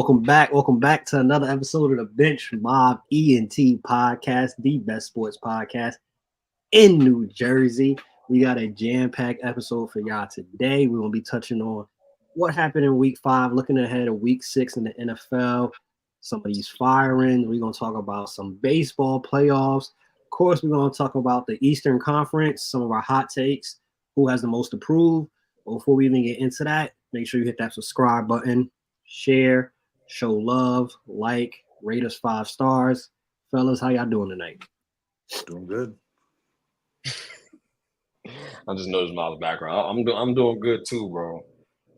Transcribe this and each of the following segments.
Welcome back. Welcome back to another episode of the Bench Mob Ent podcast, the best sports podcast in New Jersey. We got a jam-packed episode for y'all today. We're going to be touching on what happened in week 5, looking ahead of week 6 in the NFL, some of these firings. We're going to talk about some baseball playoffs. Of course, we're going to talk about the Eastern Conference, some of our hot takes, who has the most to prove. But before we even get into that, make sure you hit that subscribe button, share, show love, like, rate us 5 stars. Fellas, how y'all doing tonight? Doing good. I just noticed Miles' background. I'm doing good too, bro.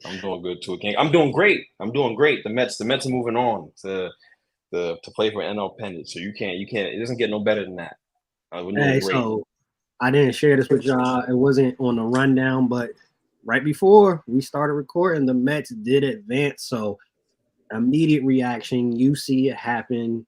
I'm doing good too. I'm doing great. The Mets are moving on to play for NL pennant. So you can't. It doesn't get no better than that. We're doing great. So I didn't share this with y'all. It wasn't on the rundown, but right before we started recording, the Mets did advance. So immediate reaction. You see it happen.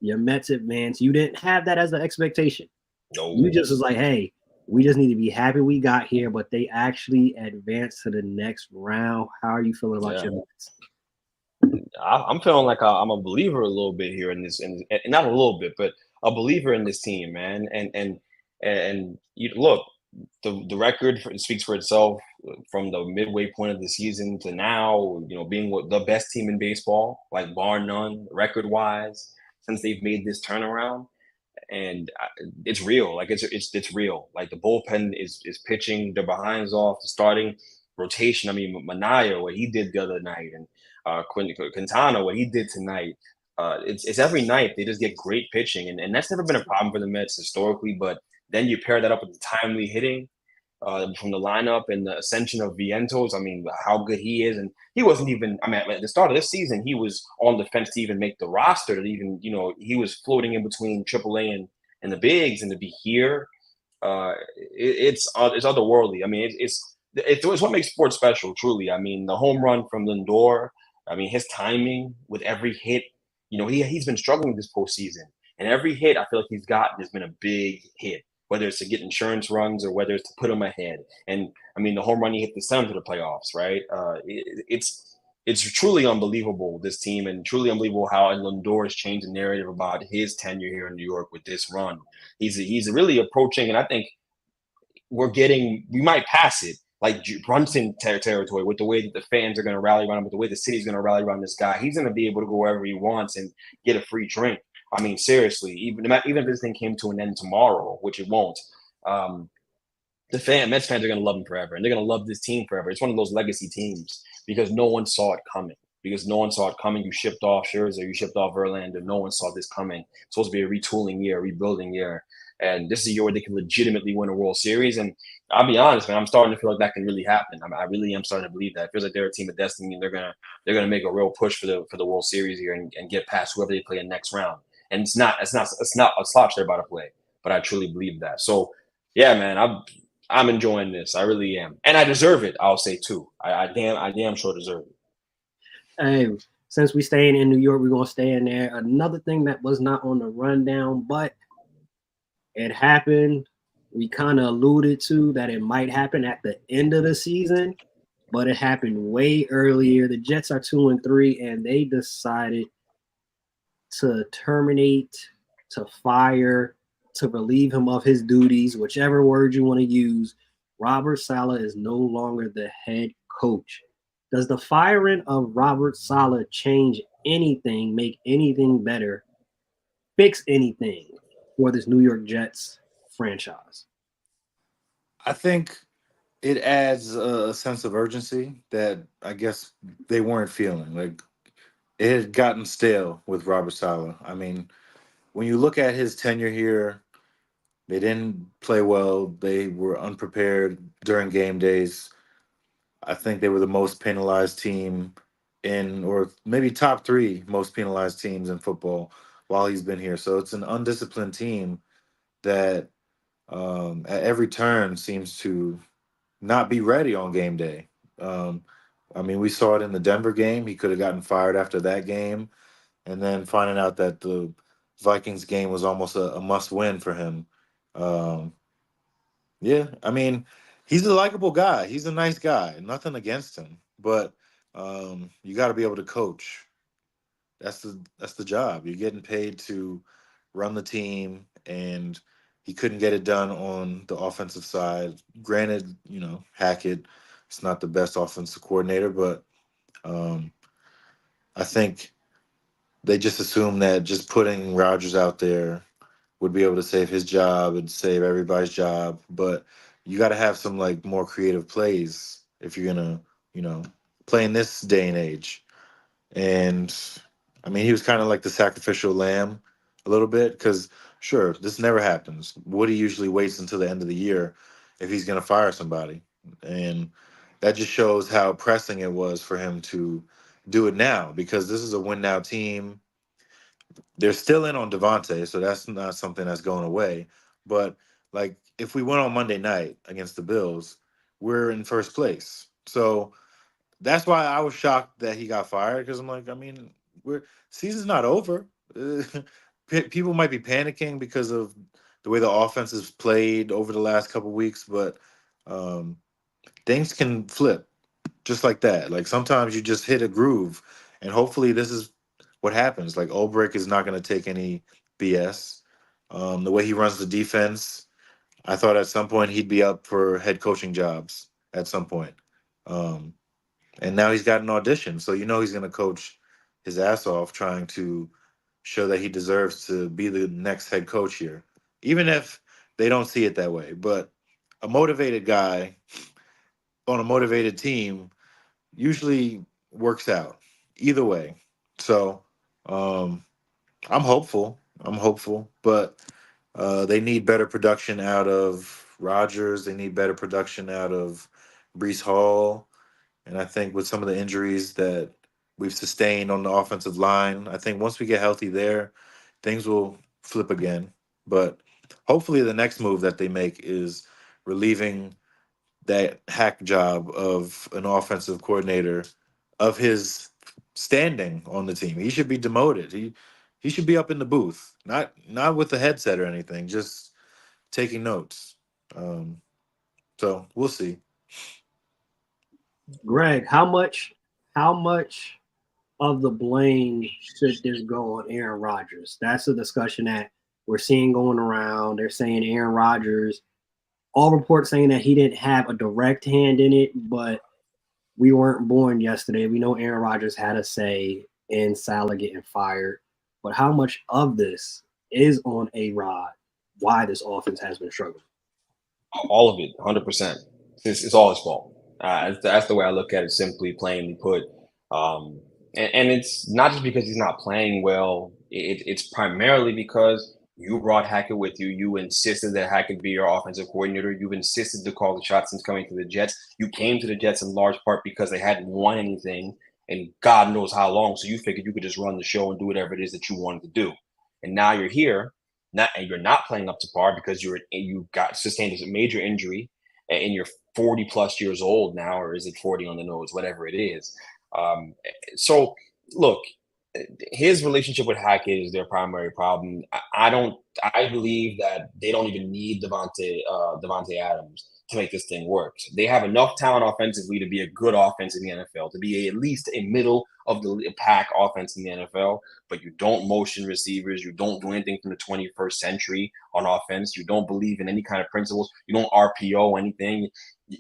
Your Mets advance. You didn't have that as the expectation. No. You just was like, hey, we just need to be happy we got here, but they actually advanced to the next round. How are you feeling about your Mets? I'm feeling like I'm a believer a little bit here in this, and not a little bit, but a believer in this team, man. And you look, the record speaks for itself from the midway point of the season to now. Being the best team in baseball, like bar none, record wise, since they've made this turnaround. And it's real. Like it's real. Like the bullpen is pitching their behinds off. The starting rotation. I mean, Manaea, what he did the other night, and Quintana, what he did tonight. It's every night they just get great pitching, and that's never been a problem for the Mets historically. But then you pair that up with the timely hitting from the lineup and the ascension of Vientos. I mean, how good he is. And he wasn't even, I mean, at the start of this season, he was on the fence to even make the roster, to even, he was floating in between AAA and the bigs, and to be here, it's otherworldly. I mean, it's what makes sports special, truly. I mean, the home run from Lindor, I mean, his timing with every hit, he's been struggling this postseason. And every hit I feel like he's gotten has been a big hit, whether it's to get insurance runs or whether it's to put him ahead. And I mean, the home run he hit the Suns to the playoffs, right? It's truly unbelievable, this team, and truly unbelievable how Lindor has changed the narrative about his tenure here in New York with this run. He's really approaching, and I think we might pass it, like Brunson territory, with the way that the fans are going to rally around him, with the way the city's going to rally around this guy. He's going to be able to go wherever he wants and get a free drink. I mean, seriously, even if this thing came to an end tomorrow, which it won't, Mets fans are going to love him forever, and they're going to love this team forever. It's one of those legacy teams because no one saw it coming. You shipped off Scherzer, you shipped off Verlander. No one saw this coming. It's supposed to be a retooling year, a rebuilding year. And this is a year where they can legitimately win a World Series. And I'll be honest, man, I'm starting to feel like that can really happen. I really am starting to believe that. It feels like they're a team of destiny, and they're gonna make a real push for the World Series here and get past whoever they play in next round. And it's not a slouch they're about to play, but I truly believe that. So yeah, man, I'm enjoying this. I really am, and I deserve it. I'll say too. I damn sure deserve it. Hey, since we staying in New York, we're gonna stay in there. Another thing that was not on the rundown, but it happened. We kind of alluded to that it might happen at the end of the season, but it happened way earlier. The Jets are 2-3, and they decided to terminate, to fire, to relieve him of his duties, whichever word you want to use. Robert Saleh is no longer the head coach. Does the firing of Robert Saleh change anything, make anything better, fix anything for this New York Jets franchise? I think it adds a sense of urgency that I guess they weren't feeling. Like, it had gotten stale with Robert Saleh. I mean, when you look at his tenure here, they didn't play well. They were unprepared during game days. I think they were the most penalized team or maybe top 3 most penalized teams in football while he's been here. So it's an undisciplined team that at every turn seems to not be ready on game day. I mean, we saw it in the Denver game. He could have gotten fired after that game, and then finding out that the Vikings game was almost a must win for him. Um, yeah, I mean, he's a likable guy. He's a nice guy. Nothing against him, but you got to be able to coach. that's the job. You're getting paid to run the team, and he couldn't get it done on the offensive side. Granted, Hackett is not the best offensive coordinator, but um, I think they just assumed that just putting Rodgers out there would be able to save his job and save everybody's job. But you got to have some like more creative plays if you're gonna, you know, play in this day and age. And I mean, he was kind of like the sacrificial lamb a little bit because, sure, this never happens. Woody usually waits until the end of the year if he's going to fire somebody. And that just shows how pressing it was for him to do it now because this is a win now team. They're still in on Devontae, so that's not something that's going away. But like, if we went on Monday night against the Bills, we're in first place. So that's why I was shocked that he got fired because I'm like, I mean, we're season's not over. People might be panicking because of the way the offense has played over the last couple weeks, but um, things can flip just like that. Like sometimes you just hit a groove, and hopefully this is what happens. Like Ulbrich is not going to take any BS. The way he runs the defense, I thought at some point he'd be up for head coaching jobs at some point. Um, and now he's got an audition, so he's going to coach his ass off, trying to show that he deserves to be the next head coach here, even if they don't see it that way. But a motivated guy on a motivated team usually works out either way. So um, I'm hopeful. But they need better production out of Rodgers. They need better production out of Brees Hall. And I think with some of the injuries that we've sustained on the offensive line, I think once we get healthy there, things will flip again. But hopefully, the next move that they make is relieving that hack job of an offensive coordinator of his standing on the team. He should be demoted. He should be up in the booth, not with the headset or anything, just taking notes. So we'll see. Greg, how much of the blame should this go on Aaron Rodgers? That's a discussion that we're seeing going around. They're saying Aaron Rodgers, all reports saying that he didn't have a direct hand in it, but we weren't born yesterday. We know Aaron Rodgers had a say in Saleh getting fired. But how much of this is on A-Rod? Why this offense has been struggling? All of it, 100%. It's all his fault. That's the way I look at it, simply, plainly put. And it's not just because he's not playing well. It's primarily because you brought Hackett with you. You insisted that Hackett be your offensive coordinator. You've insisted to call the shots since coming to the Jets. You came to the Jets in large part because they hadn't won anything in God knows how long. So you figured you could just run the show and do whatever it is that you wanted to do. And now you're here, and you're not playing up to par because you got sustained a major injury, and you're 40 plus years old now, or is it 40 on the nose, whatever it is. Um, so look, his relationship with Hackett is their primary problem. I believe that they don't even need Devontae Adams to make this thing work. They have enough talent offensively to be a good offense in the NFL, to be at least a middle of the pack offense in the NFL. But you don't motion receivers. You don't do anything from the 21st century on offense. You don't believe in any kind of principles. You don't RPO anything.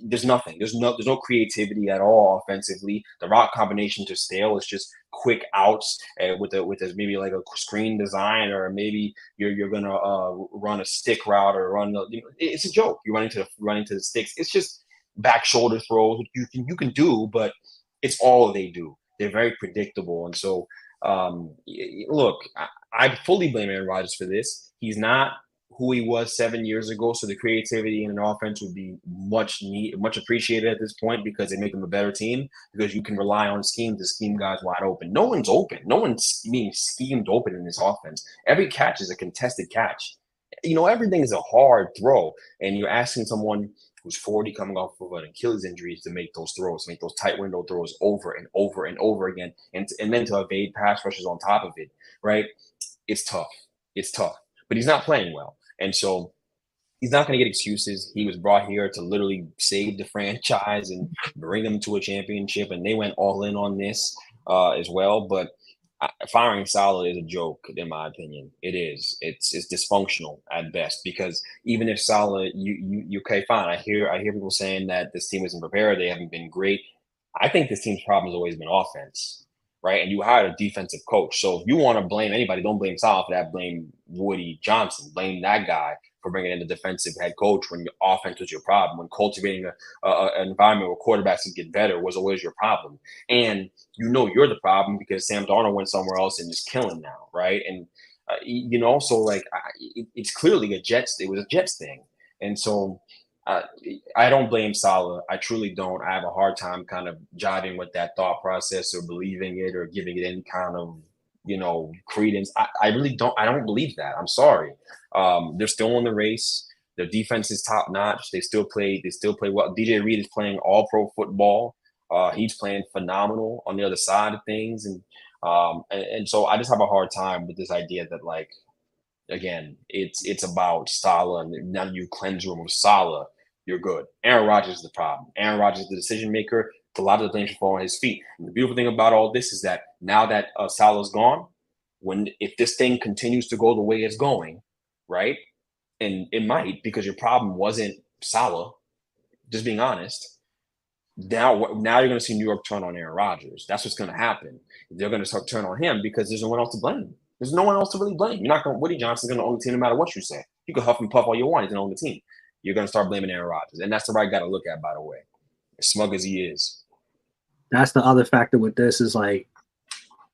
There's nothing. There's no creativity at all offensively. The route combination to stale is just quick outs with maybe like a screen design, or maybe you're gonna run a stick route or it's a joke. You're running to the sticks. It's just back shoulder throws you can do, but it's all they do. They're very predictable, and so look, I fully blame Aaron Rodgers for this. He's not who he was 7 years ago, so the creativity in an offense would be much appreciated at this point because they make them a better team, because you can rely on scheme to scheme guys wide open. No one's open. No one's being schemed open in this offense. Every catch is a contested catch. Everything is a hard throw, and you're asking someone who's 40 coming off of an Achilles injury to make those throws, make those tight window throws over and over and over again, and then to evade pass rushes on top of it, right? It's tough. But he's not playing well. And so he's not going to get excuses. He was brought here to literally save the franchise and bring them to a championship, and they went all in on this as well. But Firing Saleh is a joke, in my opinion. It is. It's dysfunctional at best because even if Saleh, you okay, fine. I hear people saying that this team isn't prepared. They haven't been great. I think this team's problem has always been offense, right? And you hired a defensive coach. So if you want to blame anybody, don't blame Saleh for that. Blame Woody Johnson. Blame that guy for bringing in the defensive head coach when your offense was your problem. When cultivating an environment where quarterbacks can get better was always your problem. And you're the problem because Sam Darnold went somewhere else and is killing now, right? And so like it's clearly a Jets. It was a Jets thing, and so uh, I don't blame Salah. I truly don't. I have a hard time kind of jiving with that thought process or believing it or giving it any kind of credence. I really don't. I don't believe that. I'm sorry. They're still in the race. Their defense is top notch. They still play. They still play well. DJ Reed is playing all pro football. He's playing phenomenal on the other side of things, and so I just have a hard time with this idea that like again, it's about Salah, and now you cleanse room of Salah, you're good. Aaron Rodgers is the problem. Aaron Rodgers is the decision maker. A lot of the blame should fall on his feet. And the beautiful thing about all this is that now that Salah's gone, if this thing continues to go the way it's going, right, and it might because your problem wasn't Salah, just being honest. Now you're going to see New York turn on Aaron Rodgers. That's what's going to happen. They're going to start turn on him because there's no one else to blame. There's no one else to really blame. You're not going. Woody Johnson's going to own the team no matter what you say. You can huff and puff all you want. He's going to own the team. You're going to start blaming Aaron Rodgers, and that's the right guy to look at. By the way, as smug as he is. That's the other factor with this is like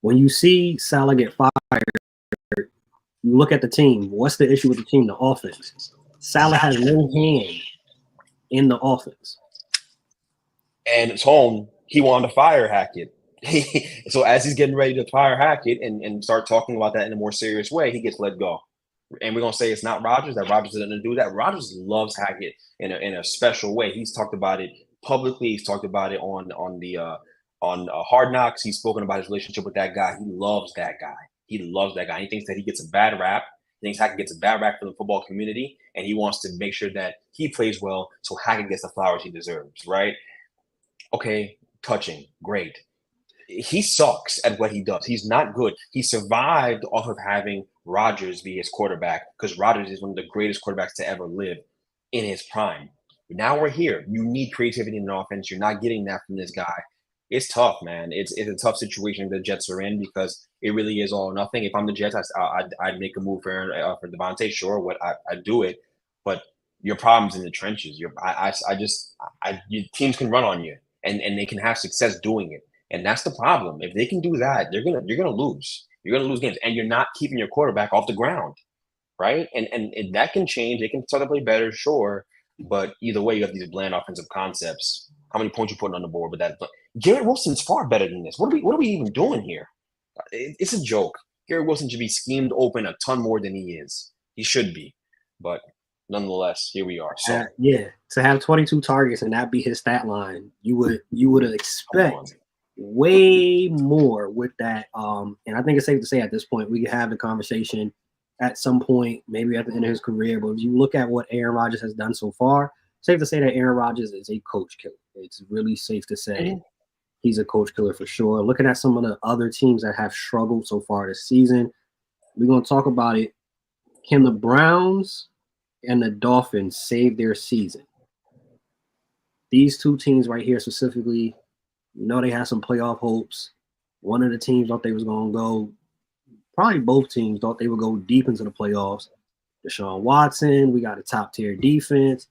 when you see Salah get fired, you look at the team. What's the issue with the team? The offense. Salah has no hand in the offense. And it's home. He wanted to fire Hackett. So as he's getting ready to fire Hackett and start talking about that in a more serious way, he gets let go. And we're gonna say it's not Rodgers. That Rodgers didn't do that. Rodgers loves Hackett in a special way. He's talked about it publicly. He's talked about it on Hard Knocks. He's spoken about his relationship with that guy. He loves that guy. He loves that guy. He thinks that he gets a bad rap. He thinks Hackett gets a bad rap from the football community, and he wants to make sure that he plays well so Hackett gets the flowers he deserves. Right? Okay, touching, great. He sucks at what he does. He's not good. He survived off of having Rodgers be his quarterback because Rodgers is one of the greatest quarterbacks to ever live in his prime. Now we're here. You need creativity in an offense. You're not getting that from this guy. It's tough, man. It's a tough situation the Jets are in because it really is all or nothing. If I'm the Jets, I'd make a move for Devontae. Sure, I'd do it, but your problem's in the trenches. Your teams can run on you. And they can have success doing it. And that's the problem. If they can do that, you're gonna lose. You're gonna lose games. And you're not keeping your quarterback off the ground. Right? And that can change. They can start to play better, sure. But either way, you have these bland offensive concepts. How many points you putting on the board with that? But Garrett Wilson's far better than this. What are we even doing here? It's a joke. Garrett Wilson should be schemed open a ton more than he is. He should be. But nonetheless, here we are. So to have 22 targets and that be his stat line, you would expect way more with that. And I think it's safe to say at this point we could have the conversation at some point, maybe at the end of his career. But if you look at what Aaron Rodgers has done so far, safe to say that Aaron Rodgers is a coach killer. It's really safe to say he's a coach killer for sure. Looking at some of the other teams that have struggled so far this season, we're gonna talk about it. Can the Browns and the Dolphins save their season? These two teams right here specifically, they had some playoff hopes. One of the teams thought they was going to go, probably both teams thought they would go deep into the playoffs. Deshaun Watson, we got a top-tier defense.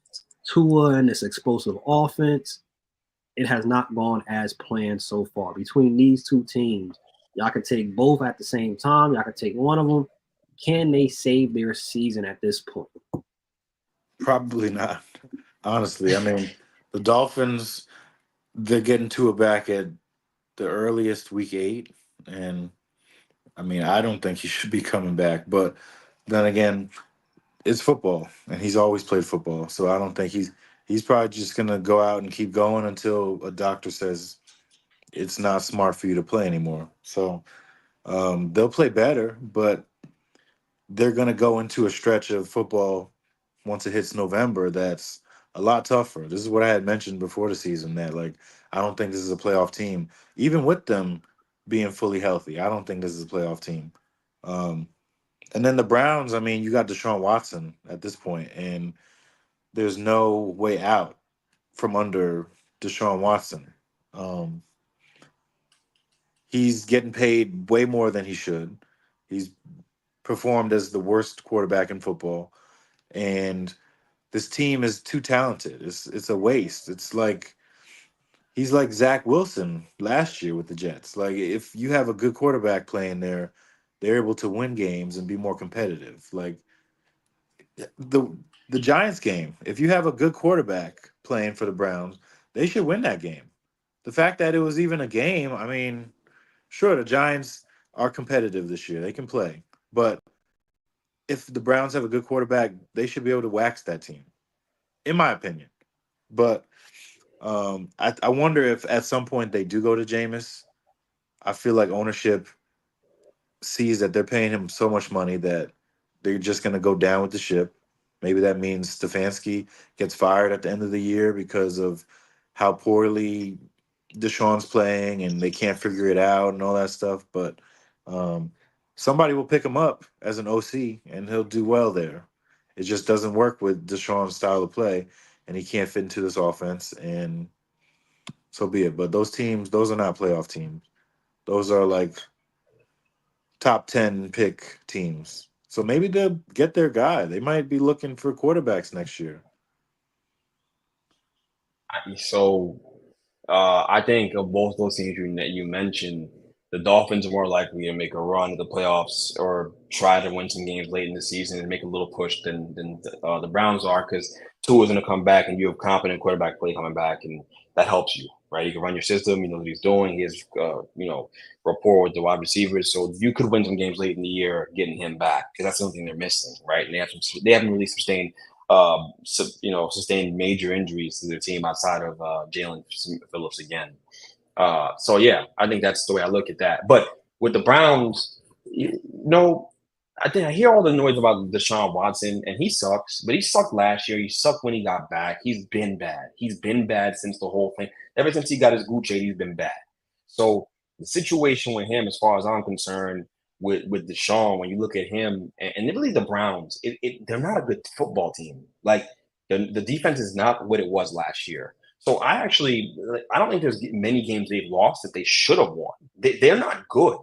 Tua and this explosive offense. It has not gone as planned so far. Between these two teams, y'all can take both at the same time. Y'all can take one of them. Can they save their season at this point? Probably not. Honestly, I mean, the Dolphins, they're getting Tua back at the earliest week 8. And, I mean, I don't think he should be coming back. But then again, it's football, and he's always played football. So I don't think he's probably just going to go out and keep going until a doctor says it's not smart for you to play anymore. So they'll play better, but they're going to go into a stretch of football once it hits November that's a lot tougher. This is what I had mentioned before the season, that like I don't think this is a playoff team. Even with them being fully healthy. I don't think this is a playoff team. Um, and then the Browns, I mean, you got Deshaun Watson at this point, and there's no way out from under Deshaun Watson. Um, he's getting paid way more than he should. He's performed as the worst quarterback in football, and this team is too talented. It's a waste. It's like he's like Zach Wilson last year with the Jets. Like if you have a good quarterback playing there, they're able to win games and be more competitive. Like the the Giants game, if you have a good quarterback playing for the Browns, they should win that game. The fact that it was even a game, I mean, sure, the Giants are competitive this year. They can play. But if the Browns have a good quarterback, they should be able to wax that team, in my opinion. But I wonder if at some point they do go to Jameis. I feel like ownership sees that they're paying him so much money that they're just going to go down with the ship. Maybe that means Stefanski gets fired at the end of the year because of how poorly Deshaun's playing and they can't figure it out and all that stuff. But um, somebody will pick him up as an OC and he'll do well there. It just doesn't work with Deshaun's style of play, and he can't fit into this offense. And so be it. But those teams, those are not playoff teams. Those are like top 10 pick teams. So maybe they'll get their guy. They might be looking for quarterbacks next year. So I think of both those teams that you mentioned, the Dolphins are more likely to make a run to the playoffs or try to win some games late in the season and make a little push than the Browns are, because Tua is going to come back and you have competent quarterback play coming back, and that helps you, right? You can run your system. You know what he's doing. He has rapport with the wide receivers, so you could win some games late in the year getting him back, because that's something they're missing, right? And they haven't really sustained sustained major injuries to their team outside of Jalen Phillips again. So yeah, I think that's the way I look at that. But with the Browns, I think I hear all the noise about Deshaun Watson, and he sucks. But he sucked last year. He sucked when he got back. He's been bad. He's been bad since the whole thing. Ever since he got his Gucci, he's been bad. So the situation with him, as far as I'm concerned, with Deshaun, when you look at him and really the Browns, they're not a good football team. Like the defense is not what it was last year. So I don't think there's many games they've lost that they should have won. They're not good.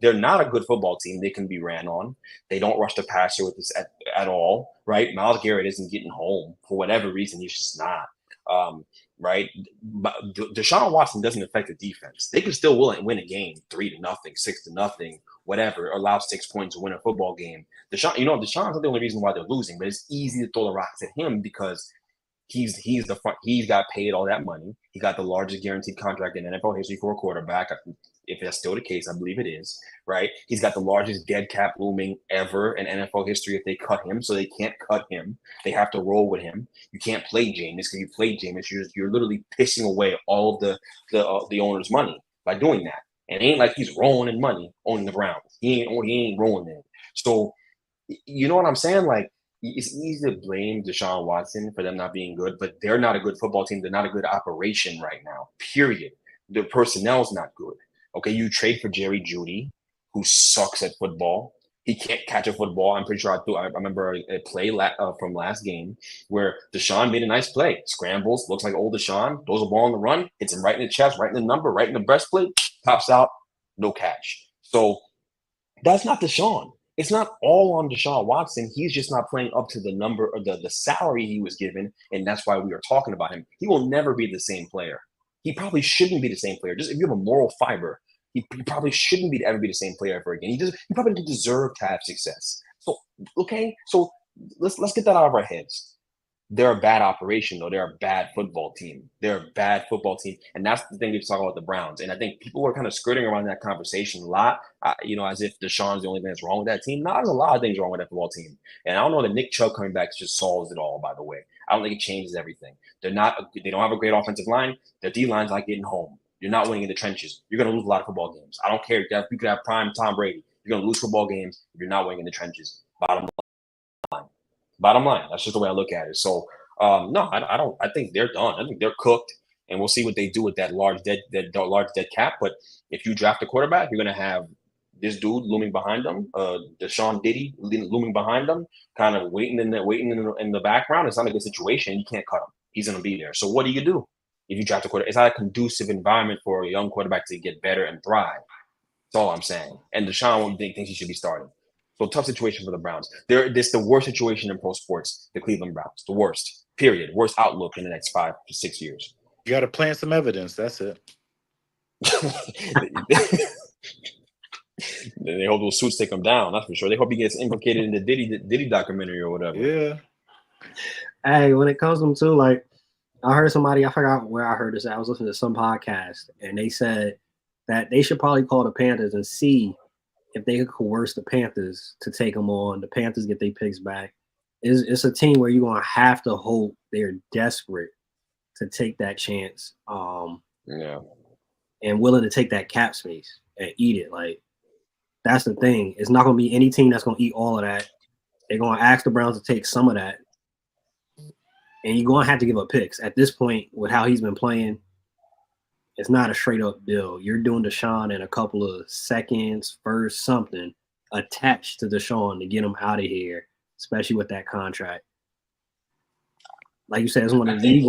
They're not a good football team. They can be ran on. They don't rush the passer with this at all, right? Myles Garrett isn't getting home for whatever reason. He's just not. Right? But Deshaun Watson doesn't affect the defense. They can still win a game 3-0, 6-0, whatever, or allow 6 points to win a football game. Deshaun's not the only reason why they're losing, but it's easy to throw the rocks at him because he's the front. He's got paid all that money. He got the largest guaranteed contract in NFL history for a quarterback. If that's still the case, I believe it is, right? He's got the largest dead cap looming ever in NFL history if they cut him, so they can't cut him. They have to roll with him. You can't play Jameis, because you play Jameis, you're literally pissing away all of the owner's money by doing that. And it ain't like he's rolling in money owning the Browns. He ain't rolling in. So you know what I'm saying? Like, it's easy to blame Deshaun Watson for them not being good, but they're not a good football team. They're not a good operation right now, period. Their personnel's not good. Okay, you trade for Jerry Jeudy, who sucks at football. He can't catch a football. I'm pretty sure I remember a play from last game where Deshaun made a nice play. Scrambles, looks like old Deshaun, throws a ball on the run, hits him right in the chest, right in the number, right in the breastplate, pops out, no catch. So that's not Deshaun. It's not all on Deshaun Watson. He's just not playing up to the number or the salary he was given, and that's why we are talking about him. He will never be the same player. He probably shouldn't be the same player. Just if you have a moral fiber, he probably shouldn't ever be the same player ever again. He probably didn't deserve to have success. So so let's get that out of our heads. They're a bad operation, though. They're a bad football team. They're a bad football team. And that's the thing we've talked about the Browns. And I think people are kind of skirting around that conversation a lot, as if Deshaun's the only thing that's wrong with that team. No, there's a lot of things wrong with that football team. And I don't know that Nick Chubb coming back just solves it all, by the way. I don't think it changes everything. They don't have a great offensive line. Their D-line's not getting home. You're not winning in the trenches. You're going to lose a lot of football games. I don't care if you could have prime Tom Brady. You're going to lose football games if you're not winning in the trenches. Bottom line. That's just the way I look at it. So, no, I don't. I think they're done. I think they're cooked. and we'll see what they do with that large dead cap. But if you draft a quarterback, you're gonna have this dude looming behind them, Deshaun Diddy looming behind them, kind of waiting in the background. It's not a good situation. You can't cut him. He's gonna be there. So what do you do if you draft a quarterback? It's not a conducive environment for a young quarterback to get better and thrive. That's all I'm saying. And Deshaun thinks he should be starting. So tough situation for the Browns. This the worst situation in pro sports. The Cleveland Browns, the worst. Period. Worst outlook in the next 5 to 6 years. You got to plant some evidence. That's it. They hope those suits take him down. That's for sure. They hope he gets implicated in the Diddy documentary or whatever. Yeah. Hey, when it comes to them too, like I heard somebody, I forgot where I heard this. I was listening to some podcast, and they said that they should probably call the Panthers and see if they could coerce the Panthers to take them on. The Panthers get their picks back. It's a team where you're gonna have to hope they're desperate to take that chance, Yeah. and willing to take that cap space and eat it. Like that's the thing. It's not gonna be any team that's gonna eat all of that. They're gonna ask the Browns to take some of that, and you're gonna have to give up picks at this point with how he's been playing. It's not a straight up deal. You're doing Deshaun and a couple of seconds, first, something attached to Deshaun to get him out of here, especially with that contract. Like you said, it's one of the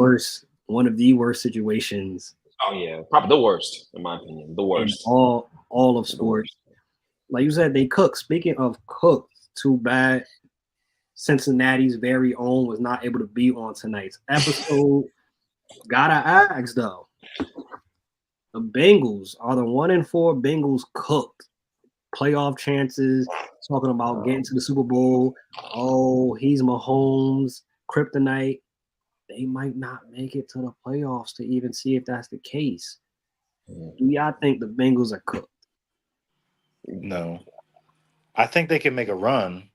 worst situations. Oh yeah, probably the worst in my opinion. The worst. In all of sports. Like you said, they cook. Speaking of cooked, too bad Cincinnati's very own was not able to be on tonight's episode. Gotta ask though. The Bengals are the 1-4 Bengals cooked. Playoff chances, talking about getting to the Super Bowl. Oh, he's Mahomes, kryptonite. They might not make it to the playoffs to even see if that's the case. Do y'all think the Bengals are cooked? No. I think they can make a run.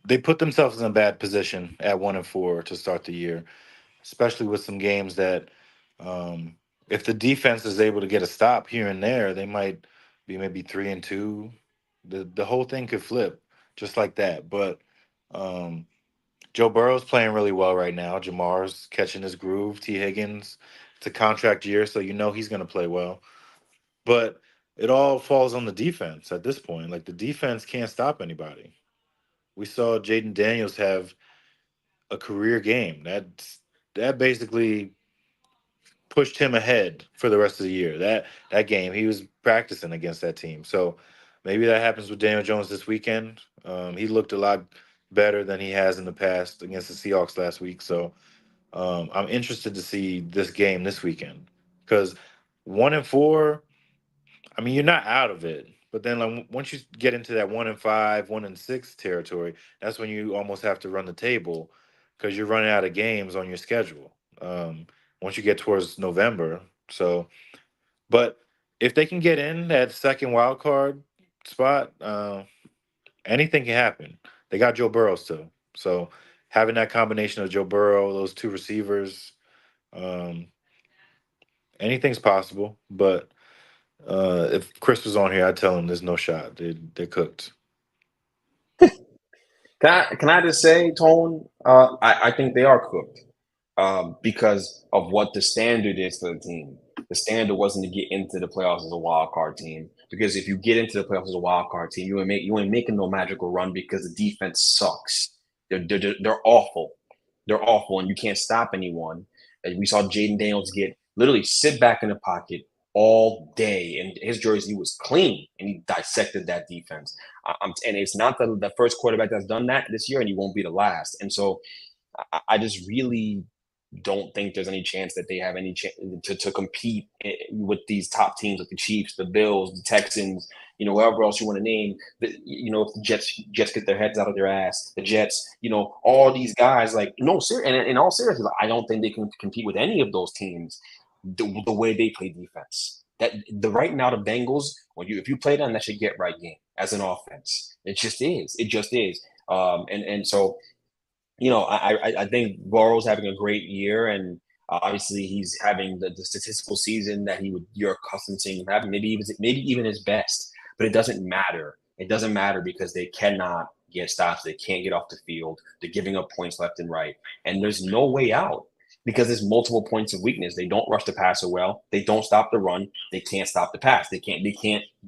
They put themselves in a bad position at 1-4 to start the year, especially with some games that if the defense is able to get a stop here and there, they might be maybe 3-2. The whole thing could flip just like that. But Joe Burrow's playing really well right now. Jamar's catching his groove. T. Higgins, it's a contract year, so you know he's going to play well. But it all falls on the defense at this point. Like the defense can't stop anybody. We saw Jaden Daniels have a career game. That basically pushed him ahead for the rest of the year. That game, he was practicing against that team. So maybe that happens with Daniel Jones this weekend. He looked a lot better than he has in the past against the Seahawks last week. So I'm interested to see this game this weekend because 1-4, I mean, you're not out of it. But then like, once you get into that 1-5, 1-6 territory, that's when you almost have to run the table because you're running out of games on your schedule. Once you get towards November. So, but if they can get in that second wild card spot, anything can happen. They got Joe Burrow still. So having that combination of Joe Burrow, those two receivers, anything's possible. But if Chris was on here, I'd tell him there's no shot. They're cooked. Can I just say, Tone? I think they are cooked. Because of what the standard is for the team. The standard wasn't to get into the playoffs as a wild card team. Because if you get into the playoffs as a wild card team, you ain't making no magical run because the defense sucks. They're awful. They're awful, and you can't stop anyone. And we saw Jaden Daniels literally sit back in the pocket all day, and his jersey was clean, and he dissected that defense. And it's not the first quarterback that's done that this year, and he won't be the last. And so I just really don't think there's any chance that they have any chance to compete with these top teams like the Chiefs, the Bills, the Texans, whoever else you want to name. If the Jets get their heads out of their ass, the Jets, all these guys, like, no, and in all seriousness, I don't think they can compete with any of those teams the way they play defense. Right now, the Bengals, if you play them, that should get right game as an offense. It just is. And so. I think Burrow's having a great year, and obviously he's having the statistical season that you're accustomed to seeing him having, maybe even his best. But it doesn't matter. It doesn't matter because they cannot get stops. They can't get off the field. They're giving up points left and right, and there's no way out. because there's multiple points of weakness. They don't rush the passer well. They don't stop the run. They can't stop the pass. They can't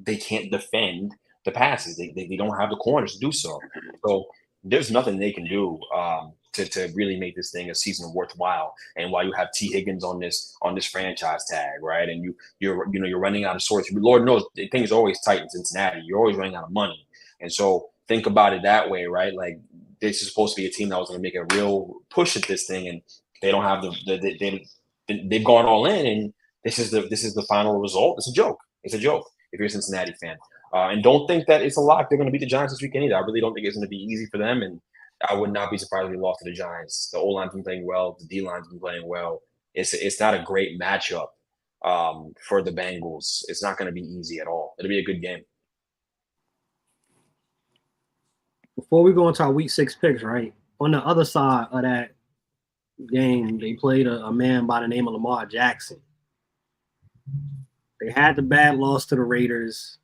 defend the passes. They don't have the corners to do so. So there's nothing they can do to really make this thing a season worthwhile. And while you have T Higgins on this franchise tag, right, and you're running out of sorts. Lord knows things are always tight in Cincinnati. You're always running out of money, and so think about it that way, right? Like this is supposed to be a team that was going to make a real push at this thing, and they don't have they've gone all in, and this is the final result. It's a joke. It's a joke if you're a Cincinnati fan. And don't think that it's a lock. They're going to beat the Giants this weekend either. I really don't think it's going to be easy for them, and I would not be surprised if they lost to the Giants. The O-line's been playing well. The D-line's been playing well. It's not a great matchup for the Bengals. It's not going to be easy at all. It'll be a good game. Before we go into our Week 6 picks, right, on the other side of that game, they played a man by the name of Lamar Jackson. They had the bad loss to the Raiders.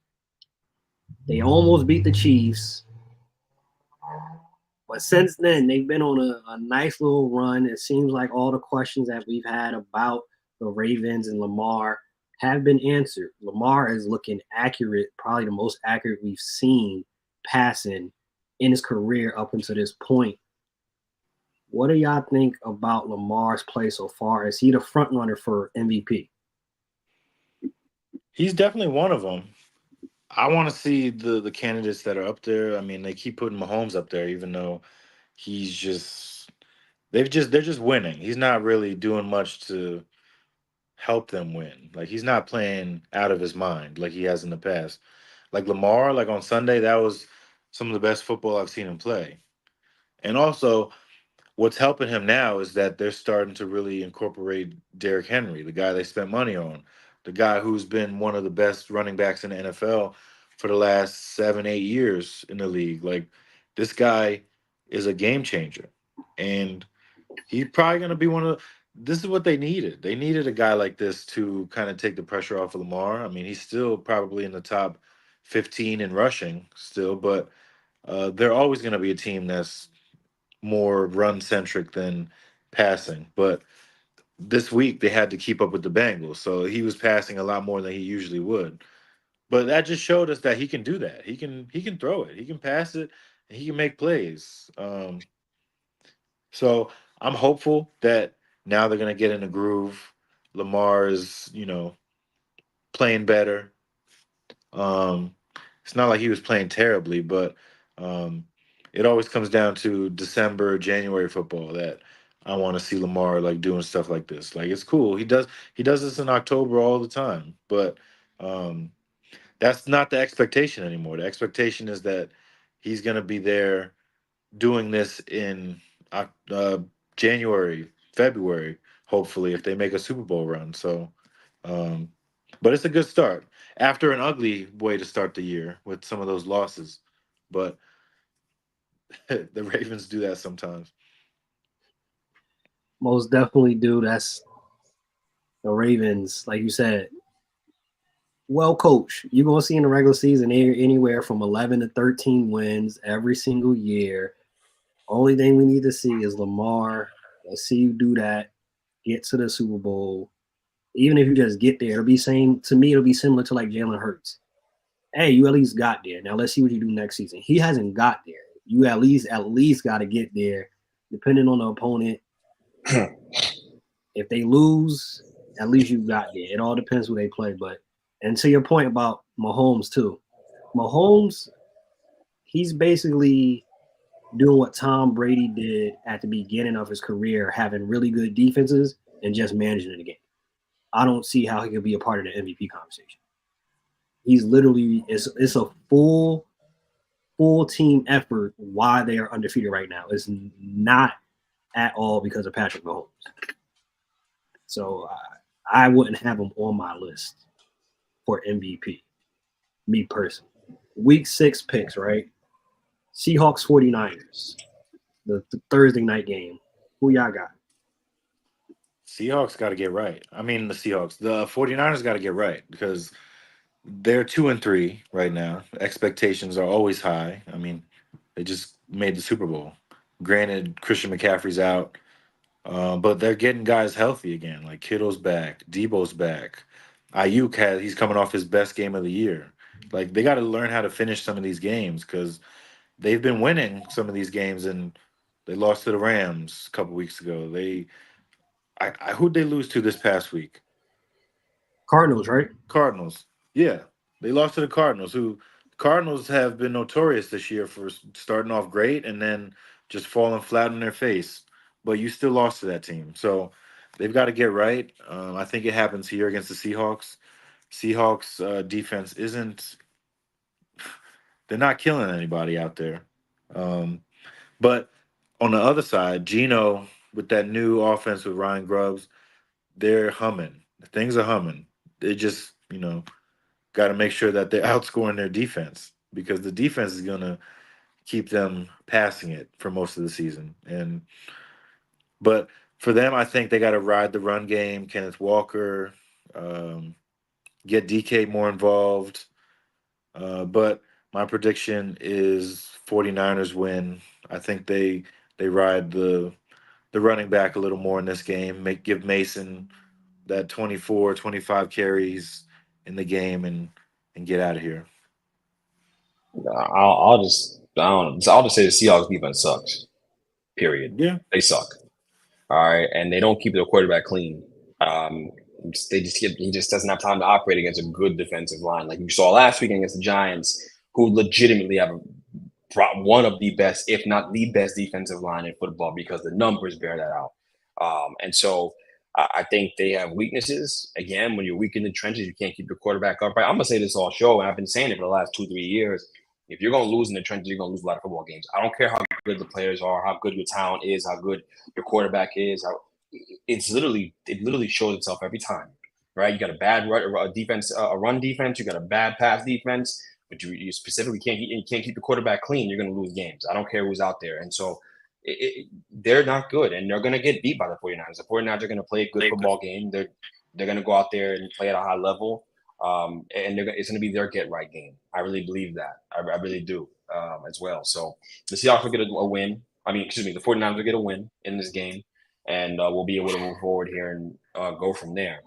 They almost beat the Chiefs. But since then, they've been on a nice little run. It seems like all the questions that we've had about the Ravens and Lamar have been answered. Lamar is looking accurate, probably the most accurate we've seen passing in his career up until this point. What do y'all think about Lamar's play so far? Is he the front runner for MVP? He's definitely one of them. I want to see the candidates that are up there. I mean, they keep putting Mahomes up there, even though they're just winning. He's not really doing much to help them win. Like he's not playing out of his mind like he has in the past. Like Lamar, like on Sunday, that was some of the best football I've seen him play. And also, what's helping him now is that they're starting to really incorporate Derrick Henry, the guy they spent money on, the guy who's been one of the best running backs in the NFL for the last 7-8 years in the league. Like this guy is a game changer, and he's probably going to be one of. This is what they needed. They needed a guy like this to kind of take the pressure off of Lamar. I mean, he's still probably in the top 15 in rushing still, but they're always going to be a team that's more run centric than passing. But this week they had to keep up with the Bengals, so he was passing a lot more than he usually would. But that just showed us that he can do that. He can throw it, he can pass it, and he can make plays. So I'm hopeful that now they're gonna get in a groove. Lamar is, playing better. Um, it's not like he was playing terribly, but it always comes down to December, January football that I want to see Lamar like doing stuff like this. Like it's cool. He does this in October all the time, but um, that's not the expectation anymore. The expectation is that he's gonna be there doing this in uh, January, February, hopefully, if they make a Super Bowl run. So, um, but it's a good start after an ugly way to start the year with some of those losses. But the Ravens do that sometimes. Most definitely do. That's the Ravens, like you said, well coached. You're going to see in the regular season anywhere from 11 to 13 wins every single year. Only thing we need to see is Lamar. Let's see you do that. Get to the Super Bowl. Even if you just get there, it'll be similar to like Jalen Hurts. Hey, you at least got there. Now let's see what you do next season. He hasn't got there. You at least got to get there, depending on the opponent. If they lose, at least you got there. It all depends who they play. But and to your point about Mahomes too, Mahomes, he's basically doing what Tom Brady did at the beginning of his career, having really good defenses and just managing the game. I don't see how he could be a part of the MVP conversation. He's literally it's a full team effort why they are undefeated right now. It's not at all because of Patrick Mahomes. So I wouldn't have him on my list for MVP, me personally. Week 6 picks, right? Seahawks 49ers, the Thursday night game. Who y'all got? Seahawks got to get right. I mean, the 49ers got to get right because they're 2-3 right now. Expectations are always high. I mean, they just made the Super Bowl. Granted, Christian McCaffrey's out. But they're getting guys healthy again. Like Kittle's back, Debo's back. He's coming off his best game of the year. Like they got to learn how to finish some of these games because they've been winning some of these games and they lost to the Rams a couple weeks ago. Who'd they lose to this past week? Cardinals, right? Cardinals. Yeah, they lost to the Cardinals. Who Cardinals have been notorious this year for starting off great and then just falling flat on their face. But you still lost to that team, so they've got to get right. I think it happens here against the Seahawks. Seahawks defense isn't. They're not killing anybody out there. Um, but on the other side, Gino with that new offense with Ryan Grubbs, they're humming. Things are humming. They just, got to make sure that they're outscoring their defense because the defense is going to keep them passing it for most of the season. But for them, I think they got to ride the run game. Kenneth Walker, um, get DK more involved. But my prediction is 49ers win. I think they ride the running back a little more in this game. Give Mason that 24, 25 carries in the game and get out of here. I'll just say the Seahawks defense sucks. Period. Yeah. They suck. All right, and they don't keep their quarterback clean. Um, he just doesn't have time to operate against a good defensive line, like you saw last week against the Giants, who legitimately have one of the best, if not the best, defensive line in football because the numbers bear that out. And so I think they have weaknesses. Again, when you're weak in the trenches, you can't keep your quarterback upright. I'm gonna say this all show, and I've been saying it for the last 2-3 years. If you're gonna lose in the trenches, you're gonna lose a lot of football games. I don't care how good the players are, how good your talent is, how good your quarterback is. It literally shows itself every time, right? You got a bad defense, a run defense. You got a bad pass defense, but you specifically can't keep the quarterback clean. You're going to lose games. I don't care who's out there, and so they're not good, and they're going to get beat by the 49ers. The 49ers are going to play a good football game. They're going to go out there and play at a high level, and it's going to be their get right game. I really believe that. I really do as well. So the Seahawks will get a win. I mean, excuse me, the 49ers will get a win in this game, and we'll be able to move forward here and go from there.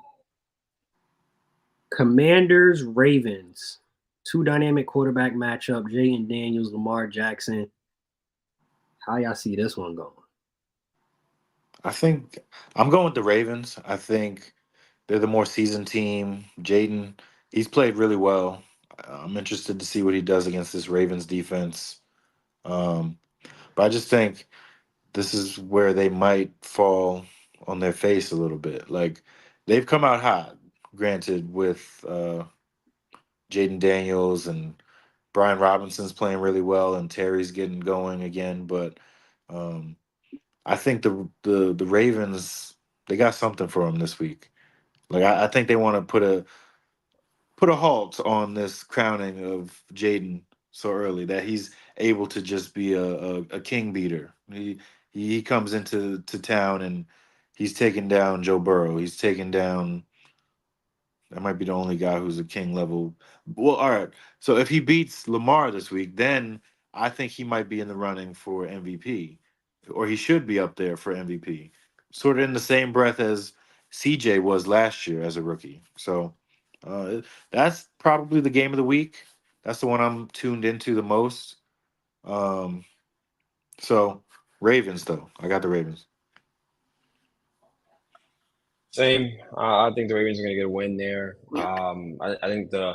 Commanders, Ravens. Two dynamic quarterback matchup. Jayden Daniels, Lamar Jackson. How y'all see this one going? I think I'm going with the Ravens. I think they're the more seasoned team. Jaden, he's played really well. I'm interested to see what he does against this Ravens defense. But I just think this is where they might fall on their face a little bit. Like they've come out hot, granted, with Jaden Daniels and Brian Robinson's playing really well and Terry's getting going again. But I think the Ravens, they got something for them this week. Like I think they want to put a halt on this crowning of Jaden so early that he's able to just be a king beater. He comes into town and he's taking down Joe Burrow. He's taking down. That might be the only guy who's a king level. Well, all right. So if he beats Lamar this week, then I think he might be in the running for MVP, or he should be up there for MVP. Sort of in the same breath as CJ was last year as a rookie. So that's probably the game of the week. That's the one I'm tuned into the most. Um, so Ravens, though. I got the Ravens. Same. I think the Ravens are going to get a win there. I think the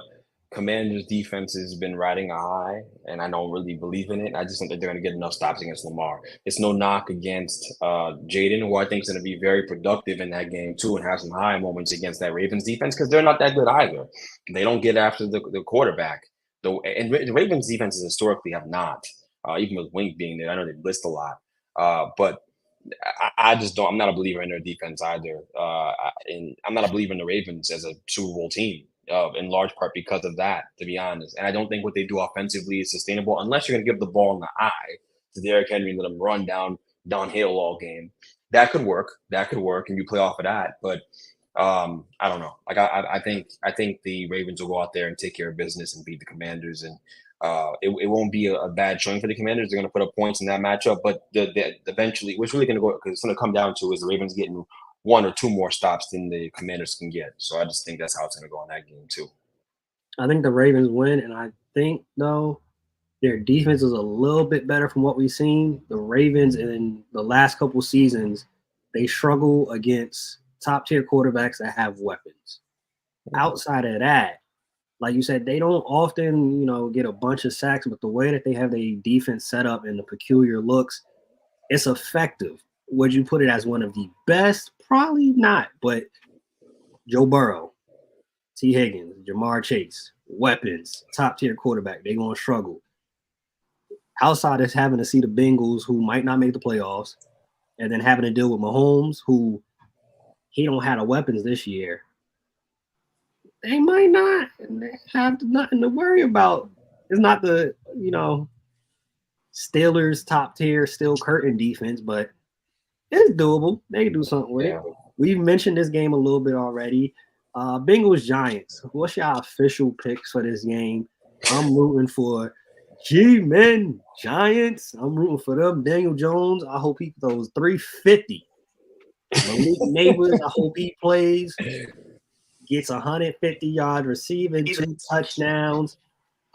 Commanders' defense has been riding a high, and I don't really believe in it. I just think that they're going to get enough stops against Lamar. It's no knock against Jaden, who I think is going to be very productive in that game too, and have some high moments against that Ravens defense because they're not that good either. They don't get after the quarterback. And the Ravens defenses historically have not, even with Wink being there. I know they blitz a lot, but I just don't. I'm not a believer in their defense either, and I'm not a believer in the Ravens as a Super Bowl team, in large part because of that. To be honest, and I don't think what they do offensively is sustainable unless you're going to give the ball in the eye to Derrick Henry and let him run downhill all game. That could work. That could work, and you play off of that. But I don't know. Like I think the Ravens will go out there and take care of business and beat the Commanders, and it won't be a bad showing for the Commanders. They're going to put up points in that matchup, but eventually, what's really going to go because it's going to come down to is the Ravens getting one or two more stops than the Commanders can get. So I just think that's how it's going to go in that game too. I think the Ravens win, and I think though their defense is a little bit better from what we've seen. The Ravens in the last couple seasons, they struggle against top tier quarterbacks that have weapons. Outside of that, like you said, they don't often, get a bunch of sacks, but the way that they have their defense set up and the peculiar looks, it's effective. Would you put it as one of the best? Probably not, but Joe Burrow, T. Higgins, Jamar Chase, weapons, top tier quarterback, they're going to struggle. Outside of having to see the Bengals, who might not make the playoffs, and then having to deal with Mahomes, who he don't have the weapons this year, they might not have nothing to worry about. It's not the, Steelers top tier steel curtain defense, but it's doable. They can do something with it. We've mentioned this game a little bit already. Bengals Giants. What's your official picks for this game? I'm rooting for G-Men Giants. I'm rooting for them. Daniel Jones, I hope he throws 350. Malik Neighbors, I hope he plays. Gets 150 yards receiving, 2 touchdowns.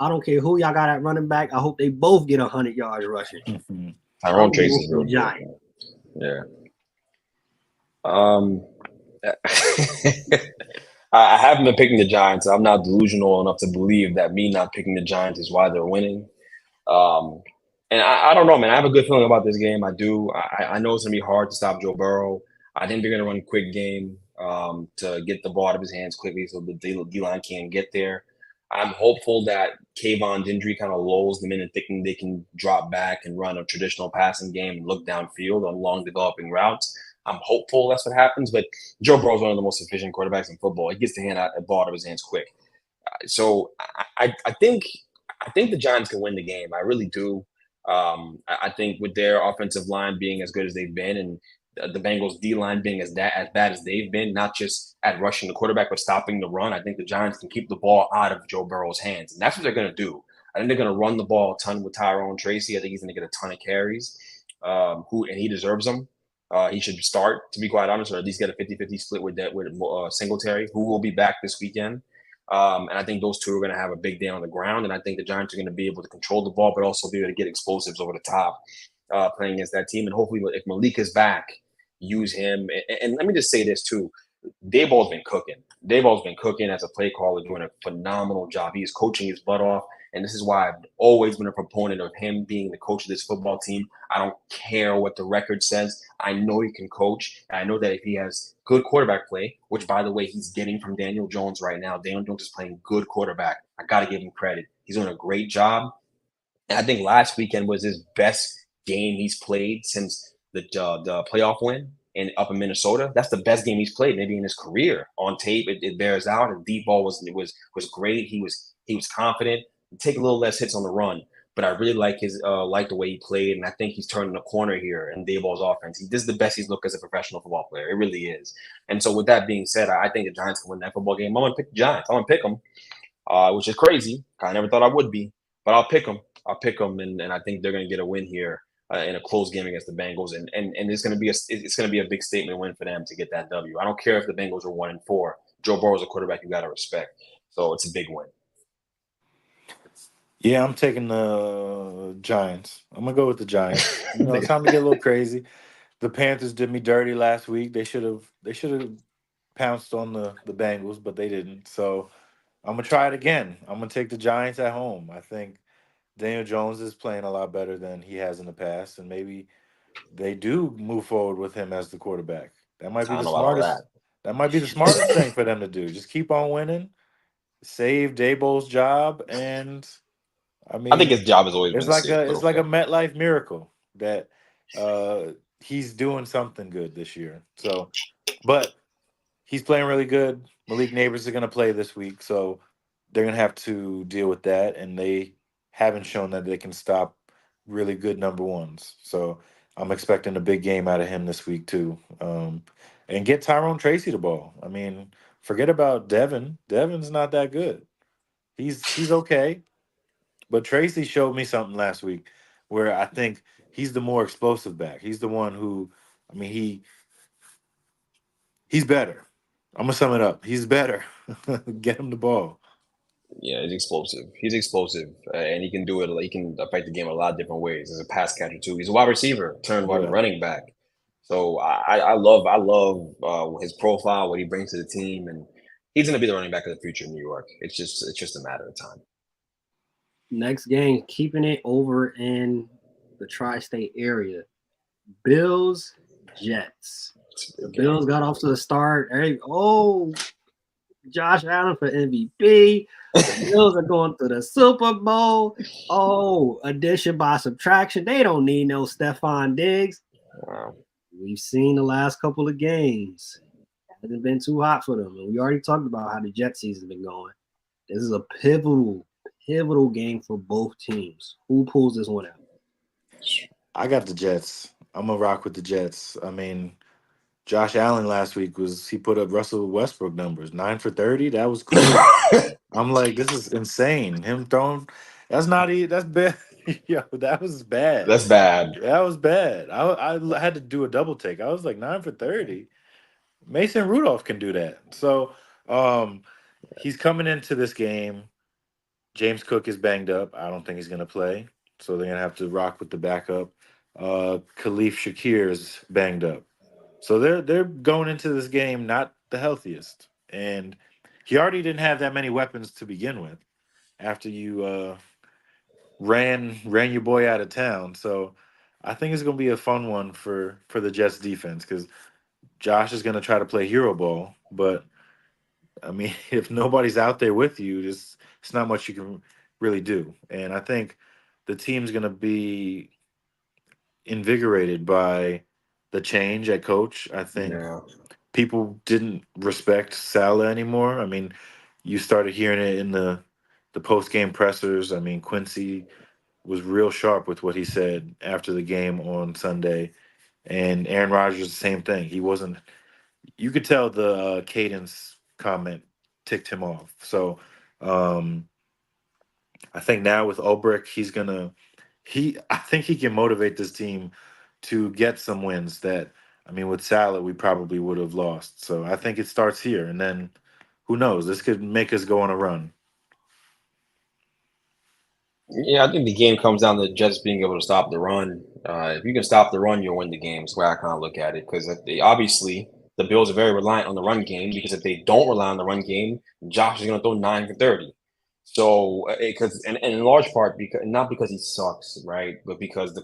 I don't care who y'all got at running back. I hope they both get 100 yards rushing. Tyrone Chase is real Giant. Yeah. I haven't been picking the Giants. I'm not delusional enough to believe that me not picking the Giants is why they're winning. And I don't know, man. I have a good feeling about this game. I do. I know it's going to be hard to stop Joe Burrow. I think they're going to run a quick game to get the ball out of his hands quickly so the D-line can't get there. I'm hopeful that Kayvon's injury kind of lulls them in thinking they can drop back and run a traditional passing game and look downfield on long developing routes. I'm hopeful that's what happens, but Joe Burrow's one of the most efficient quarterbacks in football. He gets the ball out of his hands quick. So I think the Giants can win the game. I really do. I think with their offensive line being as good as they've been and the Bengals D-line being as bad as they've been, not just at rushing the quarterback, but stopping the run, I think the Giants can keep the ball out of Joe Burrow's hands. And that's what they're going to do. I think they're going to run the ball a ton with Tyrone Tracy. I think he's going to get a ton of carries, and he deserves them. He should start, to be quite honest, or at least get a 50-50 split with Singletary, who will be back this weekend. And I think those two are going to have a big day on the ground. And I think the Giants are going to be able to control the ball, but also be able to get explosives over the top playing against that team. And hopefully if Malik is back, use him. And let me just say this too. Daboll's been cooking. Daboll's been cooking as a play caller, doing a phenomenal job. He's coaching his butt off. And this is why I've always been a proponent of him being the coach of this football team. I don't care what the record says. I know he can coach. And I know that if he has good quarterback play, which, by the way, he's getting from Daniel Jones right now. Daniel Jones is playing good quarterback. I got to give him credit. He's doing a great job. And I think last weekend was his best game he's played since the playoff win up in Minnesota. That's the best game he's played maybe in his career. On tape, it bears out. And deep ball was great. He was confident. Take a little less hits on the run, but I really like the way he played, and I think he's turning the corner here in Daboll's offense. This is the best he's looked as a professional football player. It really is. And so with that being said, I think the Giants can win that football game. I'm going to pick the Giants. I'm going to pick them, which is crazy. I never thought I would be, but I'll pick them. And I think they're going to get a win here in a close game against the Bengals, and it's going to be a big statement win for them to get that W. I don't care if the Bengals are 1-4. Joe Burrow's a quarterback you got to respect, so it's a big win. Yeah, I'm taking the Giants. I'm gonna go with the Giants. It's time to get a little crazy. The Panthers did me dirty last week. They should have pounced on the Bengals, but they didn't. So I'm gonna try it again. I'm gonna take the Giants at home. I think Daniel Jones is playing a lot better than he has in the past, and maybe they do move forward with him as the quarterback. That might be the smartest. That might be the smartest thing for them to do. Just keep on winning, save Daboll's job, and I think his job has always been safe. It's like a MetLife miracle that he's doing something good this year. So, but he's playing really good. Malik Neighbors are going to play this week, so they're going to have to deal with that, and they haven't shown that they can stop really good number ones. So I'm expecting a big game out of him this week too, and get Tyrone Tracy the ball. I mean, forget about Devin. Devin's not that good. He's okay. But Tracy showed me something last week where I think he's the more explosive back. He's the one who, I mean, he's better. I'm gonna sum it up. He's better. Get him the ball. Yeah, he's explosive. He's explosive, and he can do it. He can affect the game a lot of different ways. As a pass catcher too. He's a wide receiver turned Yeah. running back. So I love his profile, what he brings to the team, and he's going to be the running back of the future in New York. It's just a matter of time. Next game, keeping it over in the tri-state area. Bills, Jets. The Bills got off to the start. Josh Allen for MVP. The Bills are going to the Super Bowl. Oh, addition by subtraction. They don't need no Stephon Diggs. Wow. We've seen the last couple of games. Hasn't been too hot for them. And we already talked about how the Jet season's been going. This is a pivotal game for both teams. Who pulls this one out? I got the Jets. I'm gonna rock with the Jets. I mean, Josh Allen last week he put up Russell Westbrook numbers, 9 for 30. That was crazy. I'm like, this is insane. Him throwing, that's bad. Yo, that was bad. That's bad. That was bad. I had to do a double take. I was like 9 for 30. Mason Rudolph can do that. So he's coming into this game. James Cook is banged up. I don't think he's gonna play. So they're gonna have to rock with the backup. Khalif Shakir is banged up. So they're going into this game not the healthiest. And he already didn't have that many weapons to begin with after you ran your boy out of town. So I think it's gonna be a fun one for the Jets defense because Josh is gonna try to play hero ball, but I mean, if nobody's out there with you, it's not much you can really do. And I think the team's going to be invigorated by the change at coach. I think people didn't respect Saleh anymore. I mean, you started hearing it in the post game pressers. I mean, Quincy was real sharp with what he said after the game on Sunday, and Aaron Rodgers the same thing. He wasn't. You could tell the cadence comment ticked him off. So I think now with Ulbrich, I think he can motivate this team to get some wins that, I mean, with Salah, we probably would have lost. So I think it starts here. And then who knows? This could make us go on a run. Yeah, I think the game comes down to Jets being able to stop the run. If you can stop the run, you'll win the game. That's the way I kind of look at it. Because obviously the Bills are very reliant on the run game. Because if they don't rely on the run game, Josh is going to throw 9 for 30. So, because and in large part because not because he sucks, right, but because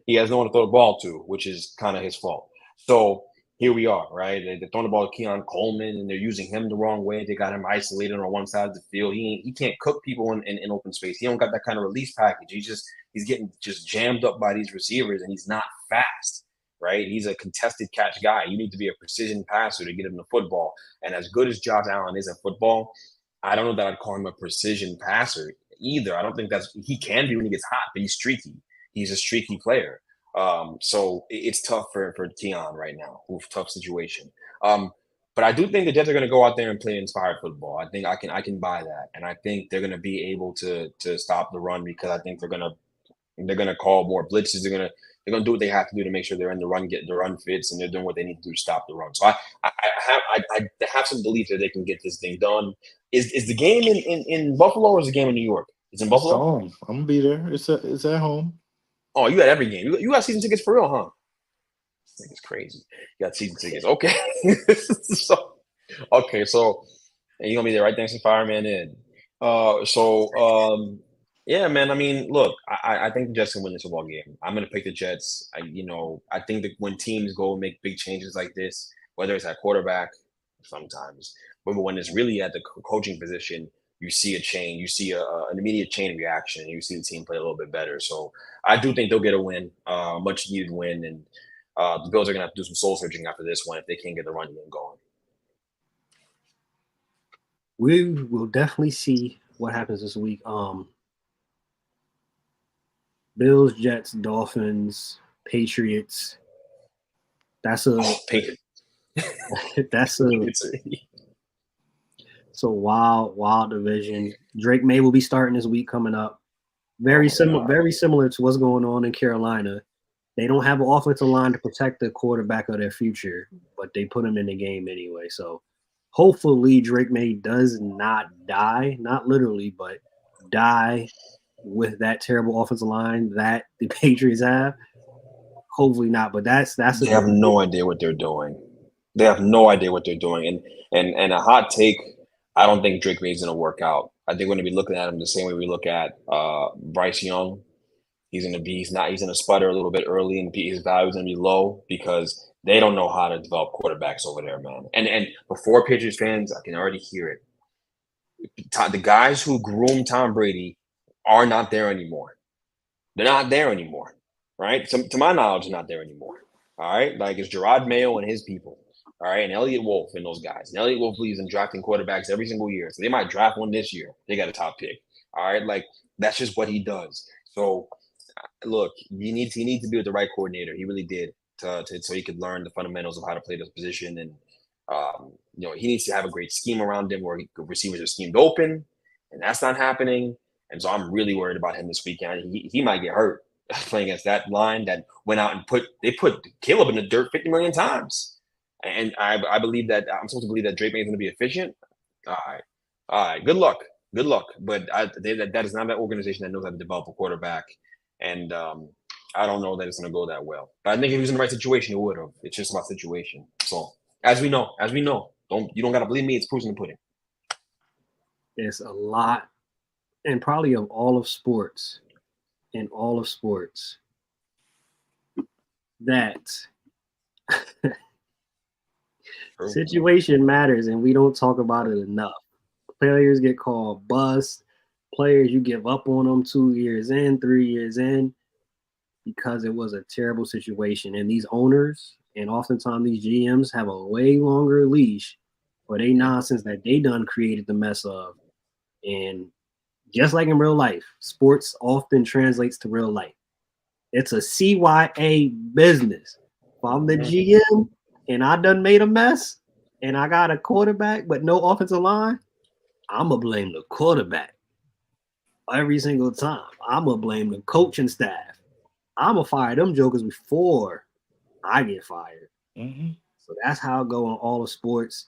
he has no one to throw the ball to, which is kind of his fault. So here we are, right? They're throwing the ball to Keon Coleman, and they're using him the wrong way. They got him isolated on one side of the field. He can't cook people in open space. He don't got that kind of release package. He's getting just jammed up by these receivers, and he's not fast, right? He's a contested catch guy. You need to be a precision passer to get him the football. And as good as Josh Allen is at football, I don't know that I'd call him a precision passer either. I don't think he can be when he gets hot, but he's streaky. He's a streaky player. So it's tough for Keon right now. Tough situation. But I do think the Jets are going to go out there and play inspired football. I think I can buy that, and I think they're going to be able to stop the run because I think they're going to call more blitzes. They're going to do what they have to do to make sure they're in the run, get the run fits, and they're doing what they need to do to stop the run. So I have some belief that they can get this thing done. Is the game in Buffalo or is the game in New York? It's in Buffalo. It's home. I'm gonna be there. It's at home. Oh, you got every game. You got season tickets for real, huh? This thing is crazy. You got season tickets. Okay. So you're gonna be there right next to Fireman in. Yeah, man. I mean, look, I think the Jets can win this football game. I'm gonna pick the Jets. I think that when teams go and make big changes like this, whether it's at quarterback, sometimes, but when it's really at the coaching position, you see a change. You see an immediate chain reaction. You see the team play a little bit better. So I do think they'll get a win, much needed win, and the Bills are gonna have to do some soul searching after this one if they can't get the run game going. We will definitely see what happens this week. Bills, Jets, Dolphins, Patriots. That's a wild division. Drake May will be starting this week coming up. Very similar to what's going on in Carolina. They don't have an offensive line to protect the quarterback of their future, but they put him in the game anyway. So hopefully Drake May does not die, not literally, but die with that terrible offensive line that the Patriots have. Hopefully not, but that's They have no idea what they're doing. They have no idea what they're doing. And a hot take, I don't think Drake May is going to work out. I think we're going to be looking at him the same way we look at Bryce Young. He's going to sputter a little bit early, and his value is going to be low because they don't know how to develop quarterbacks over there, man. And before Patriots fans, I can already hear it. The guys who groomed Tom Brady are not there anymore. They're not there anymore, right? To my knowledge, they're not there anymore. All right, like it's Gerard Mayo and his people. All right, and Elliott Wolf and those guys. And Elliott Wolf believes in drafting quarterbacks every single year, so they might draft one this year. They got a top pick. All right, like that's just what he does. So look, he needs to be with the right coordinator. He really did so he could learn the fundamentals of how to play this position, and he needs to have a great scheme around him where receivers are schemed open, and that's not happening. And so I'm really worried about him this weekend. He might get hurt playing against that line that went out and put Caleb in the dirt 50 million times. And I believe that I'm supposed to believe that Drake May is going to be efficient. All right. Good luck. But that is not that organization that knows how to develop a quarterback. And I don't know that it's going to go that well. But I think if he was in the right situation, he would have. It's just my situation. So as we know, you don't got to believe me. It's proofs in the pudding. It's a lot, and probably of all of sports, that situation matters, and we don't talk about it enough. Players get called bust. Players, you give up on them 2 years in, 3 years in, because it was a terrible situation. And these owners and oftentimes these GMs have a way longer leash for they nonsense that they done created the mess of. And just like in real life, sports often translates to real life. It's a CYA business. If I'm the GM and I done made a mess and I got a quarterback but no offensive line, I'm going to blame the quarterback every single time. I'm going to blame the coaching staff. I'm going to fire them jokers before I get fired. Mm-hmm. So that's how it go on all of sports.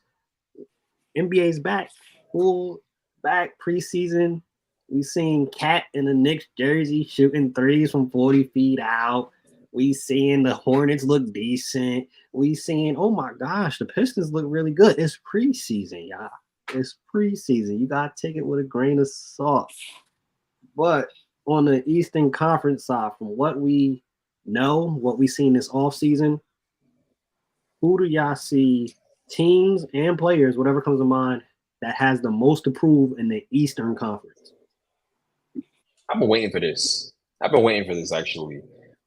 NBA's back. Full back preseason. We seen Cat in the Knicks jersey shooting threes from 40 feet out. We seeing the Hornets look decent. We seeing, oh my gosh, the Pistons look really good. It's preseason, y'all. It's preseason. You got to take it with a grain of salt. But on the Eastern Conference side, from what we know, what we seen this offseason, who do y'all see, teams and players, whatever comes to mind, that has the most to prove in the Eastern Conference? I've been waiting for this. Actually.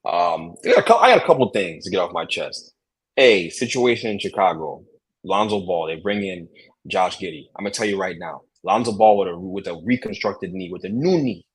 I got a couple things to get off my chest. Situation in Chicago. Lonzo Ball, they bring in Josh Giddey. I'm going to tell you right now, Lonzo Ball with a reconstructed knee, with a new knee,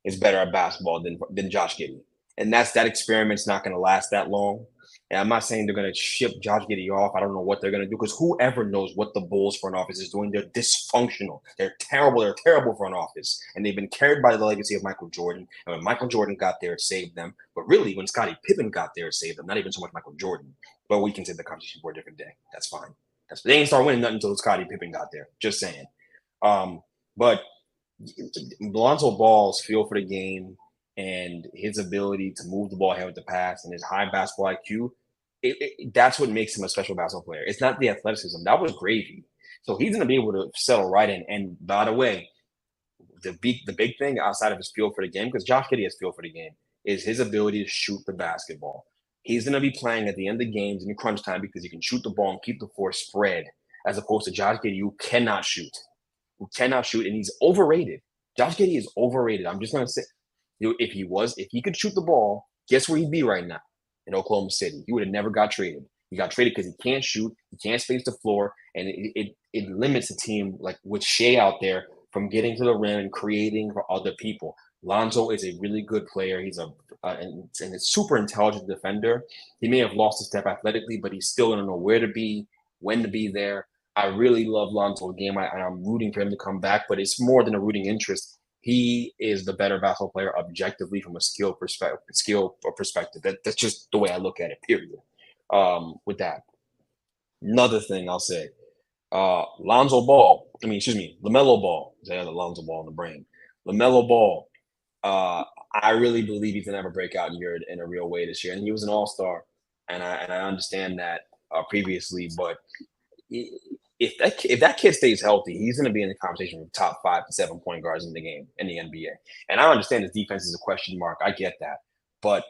is better at basketball than Josh Giddey. And that experiment's not going to last that long. And I'm not saying they're going to ship Josh Giddey off. I don't know what they're going to do, because whoever knows what the Bulls front office is doing, they're dysfunctional. They're terrible. They're a terrible front office. And they've been carried by the legacy of Michael Jordan. And when Michael Jordan got there, it saved them. But really, when Scottie Pippen got there, it saved them. Not even so much Michael Jordan. But we can save the conversation for a different day. That's fine. They ain't start winning nothing until Scottie Pippen got there. Just saying. But Lonzo Ball's feel for the game and his ability to move the ball ahead with the pass and his high basketball IQ, that's what makes him a special basketball player. It's not the athleticism. That was gravy. So he's going to be able to settle right in. And by the way, the big thing outside of his feel for the game, because Josh Giddey has feel for the game, is his ability to shoot the basketball. He's going to be playing at the end of the games in crunch time because he can shoot the ball and keep the floor spread, as opposed to Josh Giddey, who cannot shoot. And he's overrated. Josh Giddey is overrated. I'm just going to say, if he could shoot the ball, guess where he'd be right now? In Oklahoma City. He would have never got traded. He got traded because he can't shoot, he can't space the floor, and it limits a team like with Shea out there from getting to the rim and creating for other people. Lonzo is a really good player. He's and a super intelligent defender. He may have lost a step athletically, but he's still going to know where to be, when to be there. I really love Lonzo's game, and I'm rooting for him to come back, but it's more than a rooting interest. he is the better basketball player objectively from a skill perspective. That's just the way I look at it. Period. With that, another thing I'll say, Lonzo Ball. I mean, excuse me, Lamelo Ball. I had the Lonzo Ball in the brain. Lamelo Ball. Uh, I really believe he's gonna have a breakout year in a real way this year, and he was an All Star, and I understand that previously, but if that kid stays healthy, he's going to be in the conversation with top 5 to 7 point guards in the game in the NBA. And I understand his defense is a question mark. I get that, but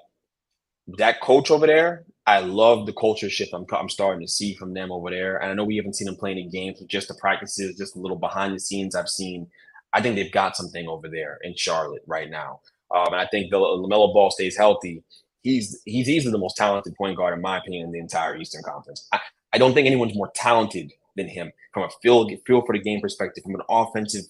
that coach over there, I love the culture shift I'm starting to see from them over there. And I know we haven't seen them playing in games, just the practices, just a little behind the scenes I've seen. I think they've got something over there in Charlotte right now. And I think the LaMelo Ball stays healthy. He's easily the most talented point guard, in my opinion, in the entire Eastern Conference. I don't think anyone's more talented than him from a feel for the game perspective, from an offensive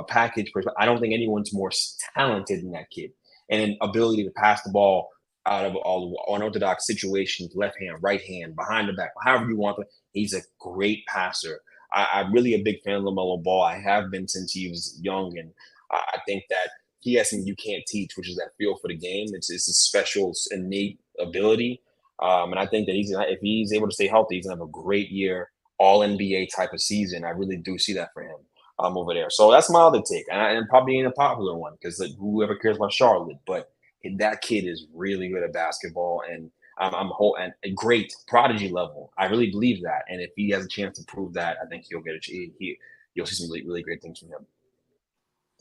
package perspective. I don't think anyone's more talented than that kid, and an ability to pass the ball out of all unorthodox situations, left hand, right hand, behind the back, however you want to. He's a great passer. I'm really a big fan of LaMelo Ball. I have been since he was young, and I think that he has something you can't teach, which is that feel for the game. It's a special, innate ability, and I think that if he's able to stay healthy, he's gonna have a great year, all NBA type of season. I really do see that for him over there. So that's my other take, and probably ain't a popular one because whoever cares about Charlotte, but that kid is really good at basketball, and I'm whole and a great prodigy level. I really believe that, and if he has a chance to prove that, I think he'll get you'll see some really, really great things from him.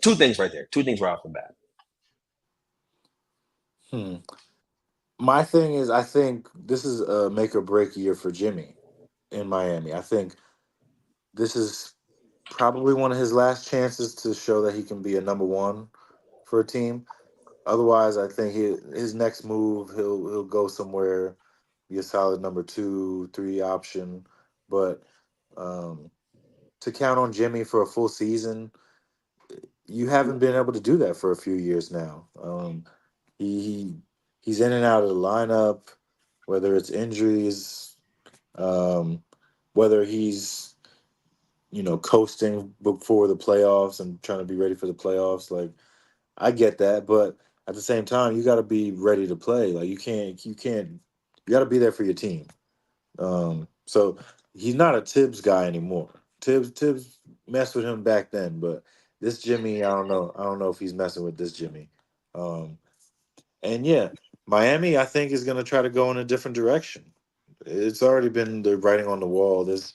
Two things right there. Two things right off the bat. My thing is, I think this is a make or break year for Jimmy in Miami. I think this is probably one of his last chances to show that he can be a number one for a team. Otherwise, I think his next move, he'll go somewhere, be a solid number 2, 3 option. But to count on Jimmy for a full season, you haven't been able to do that for a few years now. He's in and out of the lineup, whether it's injuries, whether he's coasting before the playoffs and trying to be ready for the playoffs. Like, I get that, but at the same time, you got to be ready to play. Like, you got to be there for your team. So he's not a Tibbs guy anymore. Tibbs messed with him back then, but this Jimmy, I don't know. I don't know if he's messing with this Jimmy. And yeah, Miami, I think, is going to try to go in a different direction. It's already been the writing on the wall. There's,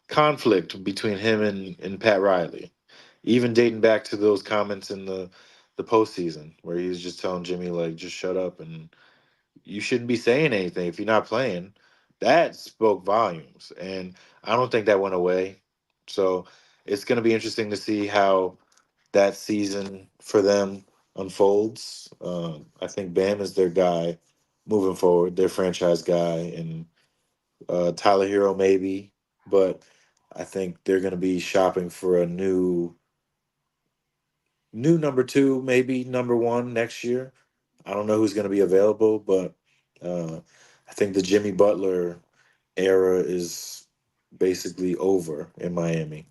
conflict between him and Pat Riley, even dating back to those comments in the postseason where he was just telling Jimmy, like, just shut up and you shouldn't be saying anything if you're not playing. That spoke volumes, and I don't think that went away. So it's going to be interesting to see how that season for them unfolds. I think Bam is their guy moving forward, their franchise guy, and Tyler Hero maybe, but I think they're going to be shopping for a new number 2, maybe number 1 next year. I don't know who's going to be available, but I think the Jimmy Butler era is basically over in Miami.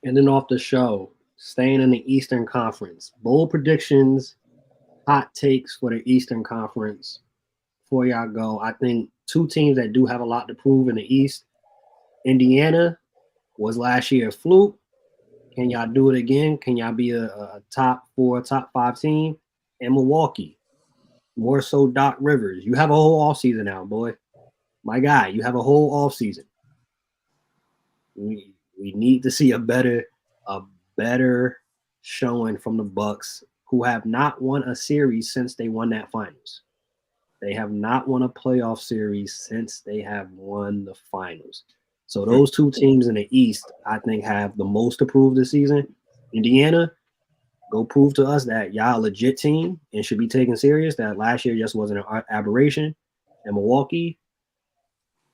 And then off the show, staying in the Eastern Conference. Bold predictions, hot takes for the Eastern Conference. Before y'all go, I think two teams that do have a lot to prove in the East. Indiana was last year a fluke. Can y'all do it again? Can y'all be a top 4, top 5 team? And Milwaukee, more so Doc Rivers. You have a whole offseason now, boy. My guy, you have a whole offseason. We need to see a better showing from the Bucks, who have not won a series since they won that finals. They have not won a playoff series since they have won the finals. So those two teams in the East, I think, have the most to prove this season. Indiana, go prove to us that y'all a legit team and should be taken serious, that last year just wasn't an aberration. And Milwaukee,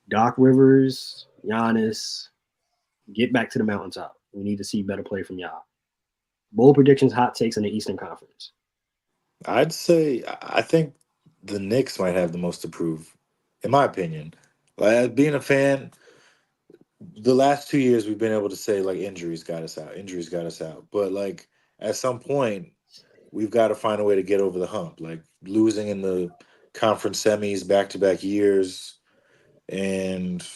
Doc Rivers, Giannis, get back to the mountaintop. We need to see better play from y'all. Bold predictions, hot takes in the Eastern Conference. I'd say I think the Knicks might have the most to prove, in my opinion. Like, being a fan, the last 2 years we've been able to say like injuries got us out, injuries got us out. But like at some point we've got to find a way to get over the hump. Like losing in the conference semis back to back years, and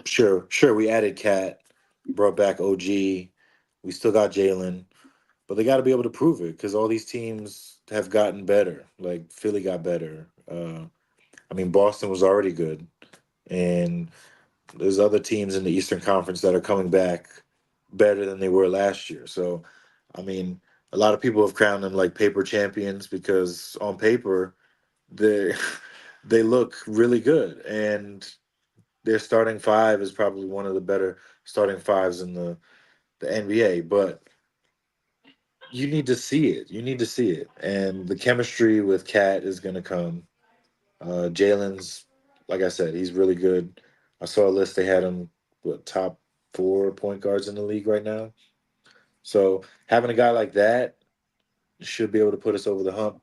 sure we added Cat, brought back OG, we still got Jalen, but they got to be able to prove it because all these teams have gotten better. Like Philly got better. I mean Boston was already good, and there's other teams in the Eastern Conference that are coming back better than they were last year. So, I mean, a lot of people have crowned them like paper champions because on paper they they look really good, and their starting five is probably one of the better starting fives in the NBA. But you need to see it. You need to see it, and the chemistry with Cat is going to come. Jalen's, like I said, he's really good. I saw a list they had him what top 4 point guards in the league right now. So having a guy like that should be able to put us over the hump.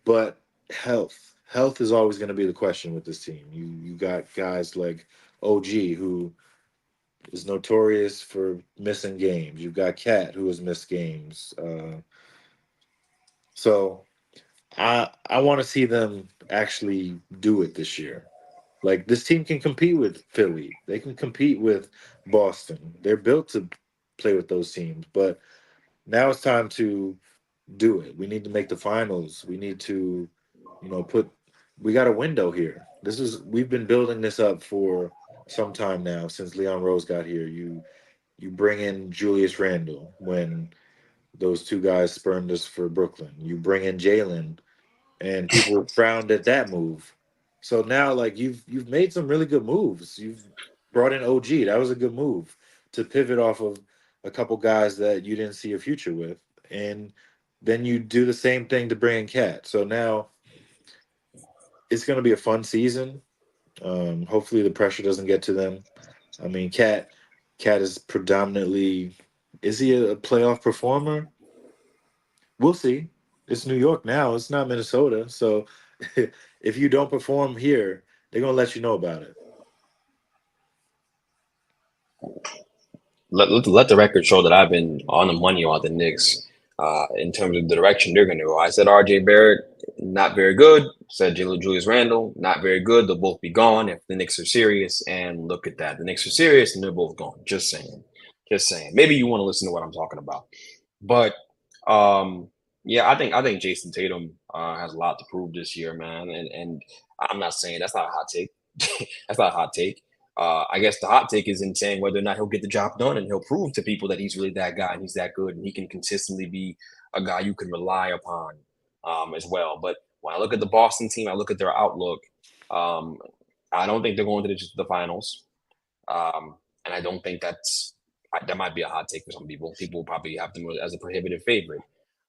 But health is always going to be the question with this team. You got guys like OG who is notorious for missing games. You've got Cat who has missed games. So I want to see them actually do it this year. Like this team can compete with Philly. They can compete with Boston. They're built to play with those teams. But now it's time to do it. We need to make the finals. We need to, put we got a window here. We've been building this up for some time now since Leon Rose got here. You bring in Julius Randle when those two guys spurned us for Brooklyn. You bring in Jalen and people frowned at that move. So now, like you've made some really good moves. You've brought in OG. That was a good move to pivot off of a couple guys that you didn't see a future with, and then you do the same thing to bring in Cat. So now it's going to be a fun season. Hopefully, the pressure doesn't get to them. I mean, Cat is predominantly. Is he a playoff performer? We'll see. It's New York now. It's not Minnesota. So if you don't perform here, they're gonna let you know about it. Let the record show that I've been on the money on the Knicks in terms of the direction they're going to go. I said R.J. Barrett, not very good. Said Julius Randle, not very good. They'll both be gone if the Knicks are serious. And look at that. The Knicks are serious and they're both gone. Just saying. Just saying. Maybe you want to listen to what I'm talking about. But um, yeah, I think Jason Tatum has a lot to prove this year, man. And I'm not saying that's not a hot take. That's not a hot take. I guess the hot take is in saying whether or not he'll get the job done and he'll prove to people that he's really that guy and he's that good and he can consistently be a guy you can rely upon as well. But when I look at the Boston team, I look at their outlook. Um, I don't think they're going to the finals, and I don't think that might be a hot take for some people. People will probably have them as a prohibitive favorite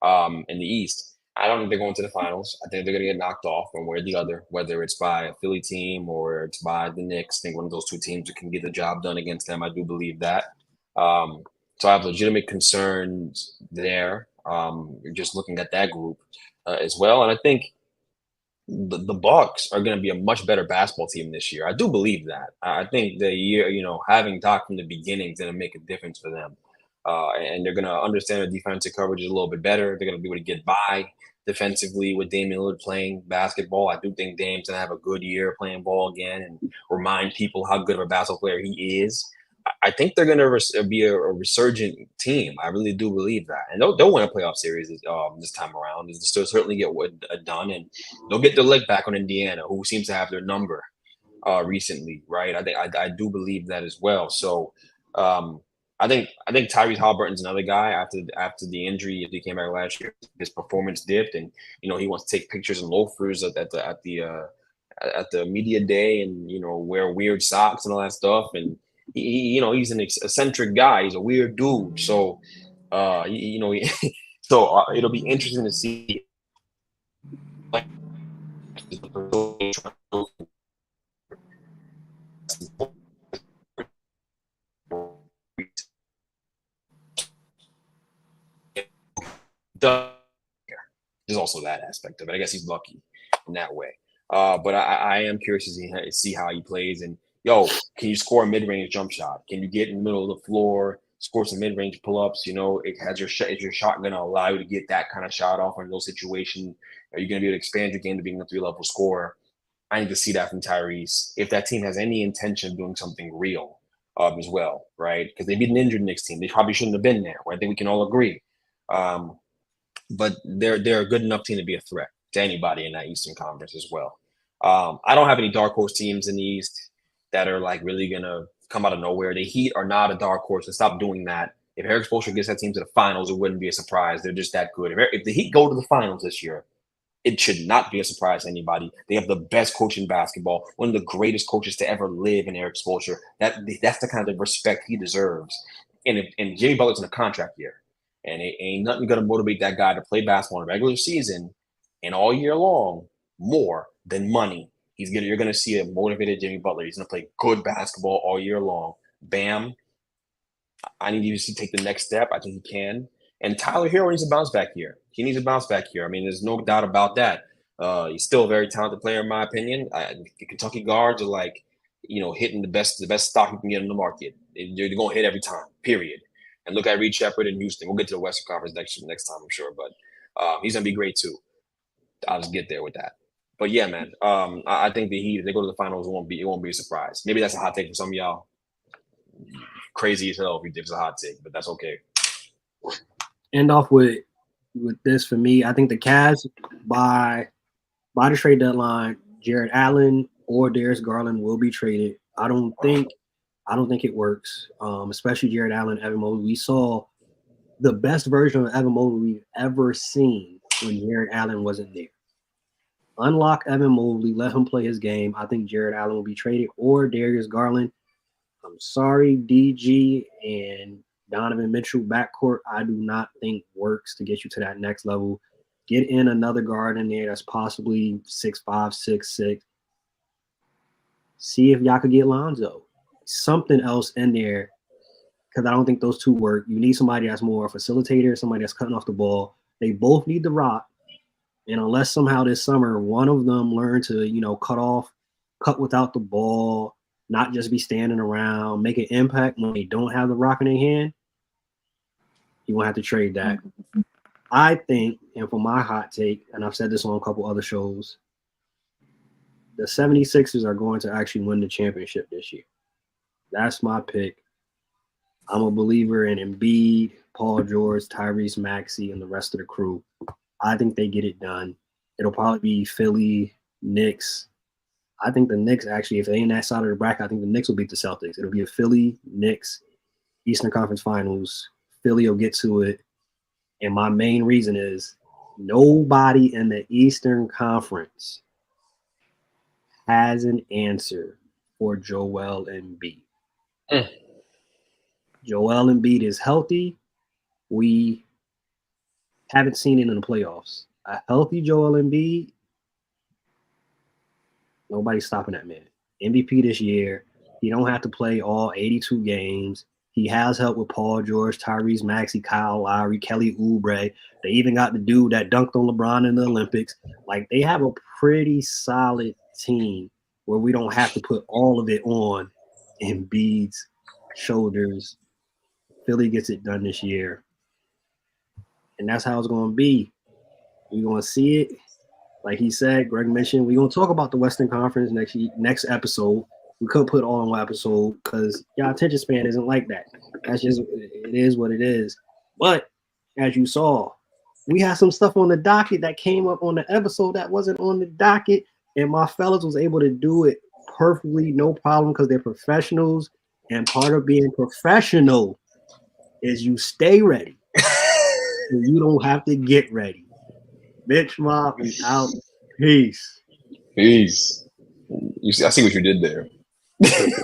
in the East. I don't think they're going to the finals. I think they're going to get knocked off one way or the other, whether it's by a Philly team or it's by the Knicks. I think one of those two teams can get the job done against them. I do believe that. So I have legitimate concerns there. Just looking at that group as well, and I think the Bucks are going to be a much better basketball team this year. I do believe that. I think the year, having Doc from the beginning is going to make a difference for them. And they're going to understand the defensive coverage a little bit better. They're going to be able to get by defensively with Damian Lillard playing basketball. I do think Dame's going to have a good year playing ball again and remind people how good of a basketball player he is. I think they're going to be a resurgent team. I really do believe that, and they'll win a playoff series this time around. They'll certainly get what done, and they'll get their leg back on Indiana, who seems to have their number recently, right? I do believe that as well. So I think Tyrese Halliburton's another guy after the injury. If he came back last year, his performance dipped, and he wants to take pictures and loafers at the media day, and wear weird socks and all that stuff, and he's an eccentric guy. He's a weird dude. So it'll be interesting to see. There's also that aspect of it. I guess he's lucky in that way. But I am curious to see how he plays, and yo, can you score a mid-range jump shot? Can you get in the middle of the floor, score some mid-range pull-ups? It has is your shot going to allow you to get that kind of shot off in those situations? Are you going to be able to expand your game to being a 3-level scorer? I need to see that from Tyrese. If that team has any intention of doing something real as well, right? Because they beat an injured Knicks team. They probably shouldn't have been there. I think we can all agree. But they're a good enough team to be a threat to anybody in that Eastern Conference as well. I don't have any dark horse teams in the East that are like really gonna come out of nowhere. The Heat are not a dark horse, and stop doing that. If Eric Spoelstra gets that team to the finals, it wouldn't be a surprise. They're just that good. If the Heat go to the finals this year, it should not be a surprise to anybody. They have the best coach in basketball, one of the greatest coaches to ever live in Eric Spoelstra. That's the kind of respect he deserves. And Jimmy Butler's in a contract year, and it ain't nothing going to motivate that guy to play basketball in the regular season and all year long more than money. You're going to see a motivated Jimmy Butler. He's going to play good basketball all year long. Bam. I need you to take the next step. I think he can. And Tyler Hero needs a bounce back here. He needs a bounce back here. I mean, there's no doubt about that. He's still a very talented player, in my opinion. The Kentucky guards are like, hitting the best stock you can get in the market. They're going to hit every time, period. And look at Reed Shepherd in Houston. We'll get to the Western Conference next time, I'm sure. But he's going to be great, too. I'll just get there with that. But, yeah, man, I think the Heat, if they go to the finals, it won't be a surprise. Maybe that's a hot take for some of y'all. Crazy as hell if it's a hot take, but that's okay. End off with this for me. I think the Cavs by the trade deadline, Jared Allen or Darius Garland will be traded. I don't think it works. Especially Jared Allen, Evan Mobley. We saw the best version of Evan Mobley we've ever seen when Jared Allen wasn't there. Unlock Evan Mobley, let him play his game. I think Jared Allen will be traded or Darius Garland. I'm sorry, DG and Donovan Mitchell backcourt, I do not think works to get you to that next level. Get in another guard in there that's possibly 6'5", 6'6". See if y'all could get Lonzo. Something else in there, because I don't think those two work. You need somebody that's more a facilitator, somebody that's cutting off the ball. They both need the rock. And unless somehow this summer one of them learn to, cut without the ball, not just be standing around, make an impact when they don't have the rock in their hand, you won't have to trade that. I think, and for my hot take, and I've said this on a couple other shows, the 76ers are going to actually win the championship this year. That's my pick. I'm a believer in Embiid, Paul George, Tyrese Maxey, and the rest of the crew. I think they get it done. It'll probably be Philly, Knicks. I think the Knicks, actually, if they ain't that side of the bracket, I think the Knicks will beat the Celtics. It'll be a Philly, Knicks, Eastern Conference Finals. Philly will get to it. And my main reason is nobody in the Eastern Conference has an answer for Joel Embiid. Joel Embiid is healthy. We haven't seen it in the playoffs. A healthy Joel Embiid, nobody's stopping that man. MVP this year. He don't have to play all 82 games. He has help with Paul George, Tyrese Maxey, Kyle Lowry, Kelly Oubre. They even got the dude that dunked on LeBron in the Olympics. Like, they have a pretty solid team where we don't have to put all of it on Embiid's shoulders. Philly gets it done this year. And that's how it's going to be. We're going to see it. Like he said, Greg mentioned, we're going to talk about the Western Conference next episode. We could put all in one episode because y'all attention span isn't like that. That's just, it is what it is. But as you saw, we had some stuff on the docket that came up on the episode that wasn't on the docket, and my fellas was able to do it perfectly, no problem, because they're professionals. And part of being professional is you stay ready. So you don't have to get ready. Bench Mob is out. Peace. Peace. I see what you did there.